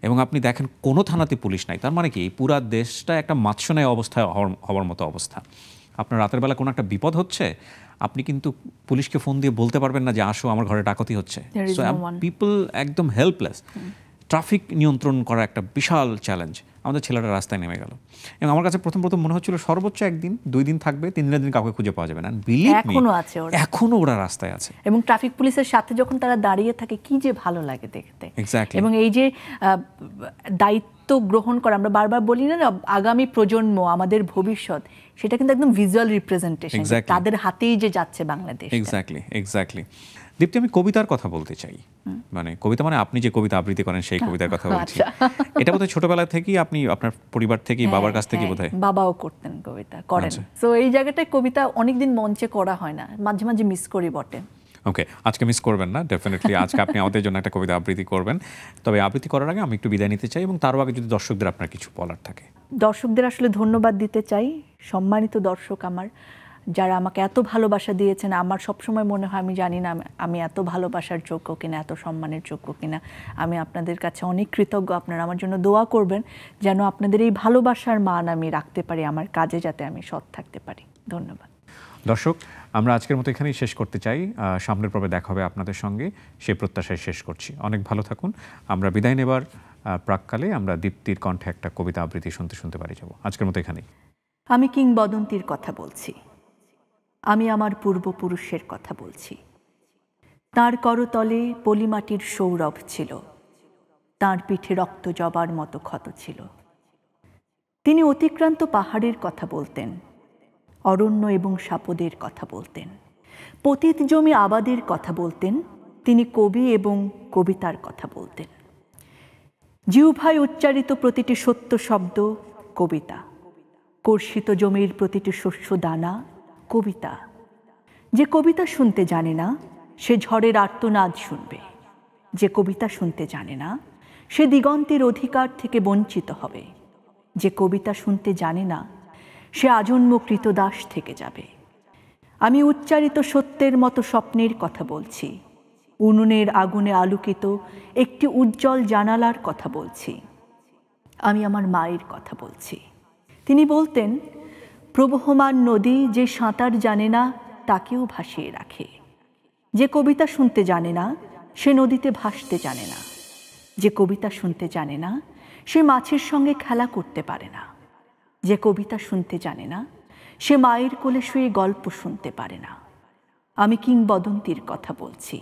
Speaker 2: এবং আপনি দেখেন কোনো থানাতে পুলিশ নাই, তার মানে কি পুরা দেশটা একটা মাৎসন্যায় অবস্থায় হওয়ার মতো অবস্থা। আপনার রাতের বেলা কোনো একটা বিপদ হচ্ছে, আপনি কিন্তু পুলিশকে ফোন দিয়ে বলতে পারবেন না যে আসো আমার ঘরে ডাকাতি হচ্ছে। সো পিপল একদম হেল্পলেস। ট্রাফিক নিয়ন্ত্রণ করা একটা বিশাল চ্যালেঞ্জ। আমাদের ছেলেরা রাস্তায় নেমে গেল, এবং আমার কাছে প্রথম মনে হচ্ছিল সর্বোচ্চ 1 দিন 2 দিন থাকবে, 3 দিনের দিন কাউকে খুঁজে পাওয়া যাবে না। এখনো ওরা রাস্তায় আছে,
Speaker 1: এবং ট্রাফিক পুলিশের সাথে যখন তারা দাঁড়িয়ে থাকে কি যে ভালো লাগে দেখতে। এবং এই যে দায়িত্ব গ্রহণ করা, আমরা বারবার বলি না আগামী প্রজন্ম আমাদের ভবিষ্যৎ, সেটা কিন্তু একদম ভিজুয়াল রিপ্রেজেন্টেশন, তাদের হাতেই যে যাচ্ছে বাংলাদেশ।
Speaker 2: এক্স্যাক্টলি। দীপ্তি, আমি কবিতার কথা বলতে চাই। কবিতা আপনি যে কবিতা আবৃত্তি করেন সেই কবিতার কথা বলছি। এটা বোধহয় ছোটবেলা থেকেই আপনি আপনার পরিবার থেকে, বাবার কাছ থেকে বোধহয়।
Speaker 1: বাবাও করতেন, কবিতা করেন। তো এই জায়গাটায় কবিতা অনেকদিন মঞ্চে করা হয় না, মাঝে মাঝে মিস করি বটে।
Speaker 2: ওকে, আজকে মিস করবেন না, ডেফিনেটলি আজকে আপনি আমাদের জন্য একটা কবিতা আবৃত্তি করবেন। তবে আবৃত্তি করার আগে আমি একটু বিদায় নিতে চাই, এবং তারও আগে যদি দর্শকদের আপনার কিছু বলার থাকে।
Speaker 1: দর্শকদের আসলে ধন্যবাদ দিতে চাই। সম্মানিত দর্শক, আমার যারা আমাকে এত ভালোবাসা দিয়েছেন, আমার সবসময় মনে হয় আমি জানি না আমি এত ভালোবাসার যোগ্য কিনা, এত সম্মানের যোগ্য কিনা। আমি আপনাদের কাছে অনেক কৃতজ্ঞ। আপনারা আমার জন্য দোয়া করবেন যেন আপনাদের এই ভালোবাসার মান আমি রাখতে পারি, আমার কাজে যাতে আমি সৎ থাকতে পারি। ধন্যবাদ।
Speaker 2: দর্শক, আমরা আজকের মতো এখানেই শেষ করতে চাই। সামনের পর্বে দেখা হবে আপনাদের সঙ্গে, সেই প্রত্যাশায় শেষ করছি। অনেক ভালো থাকুন। আমরা বিদায় নেবার প্রাককালে আমরা দীপ্তির কণ্ঠে একটা কবিতা আবৃত্তি শুনতে শুনতে বাড়ি যাব। আজকের মতো এখানেই।
Speaker 1: আমি কিংবদন্তির কথা বলছি, আমি আমার পূর্বপুরুষের কথা বলছি। তাঁর করতলে পলিমাটির সৌরভ ছিল, তাঁর পিঠে রক্ত জবার মতো ক্ষত ছিল। তিনি অতিক্রান্ত পাহাড়ের কথা বলতেন, অরণ্য এবং সাপদের কথা বলতেন, পতিত জমি আবাদের কথা বলতেন। তিনি কবি এবং কবিতার কথা বলতেন। জিহ্বায় উচ্চারিত প্রতিটি সত্য শব্দ কবিতা, কর্ষিত জমির প্রতিটি শস্য দানা কবিতা। যে কবিতা শুনতে জানে না সে ঝড়ের আর্তনাদ শুনবে, যে কবিতা শুনতে জানে না সে দিগন্তের অধিকার থেকে বঞ্চিত হবে, যে কবিতা শুনতে জানে না সে আজন্ম কৃতদাস থেকে যাবে। আমি উচ্চারিত সত্যের মতো স্বপ্নের কথা বলছি, উনুনের আগুনে আলোকিত একটি উজ্জ্বল জানালার কথা বলছি। আমি আমার মায়ের কথা বলছি। তিনি বলতেন, প্রবহমান নদী যে সাঁতার জানে না তাকেও ভাসিয়ে রাখে। যে কবিতা শুনতে জানে না সে নদীতে ভাসতে জানে না। যে কবিতা শুনতে জানে না সে মাছের সঙ্গে খেলা করতে পারে না। যে কবিতা শুনতে জানে না সে মায়ের কোলে শুয়ে গল্প শুনতে পারে না। আমি কিংবদন্তির কথা বলছি।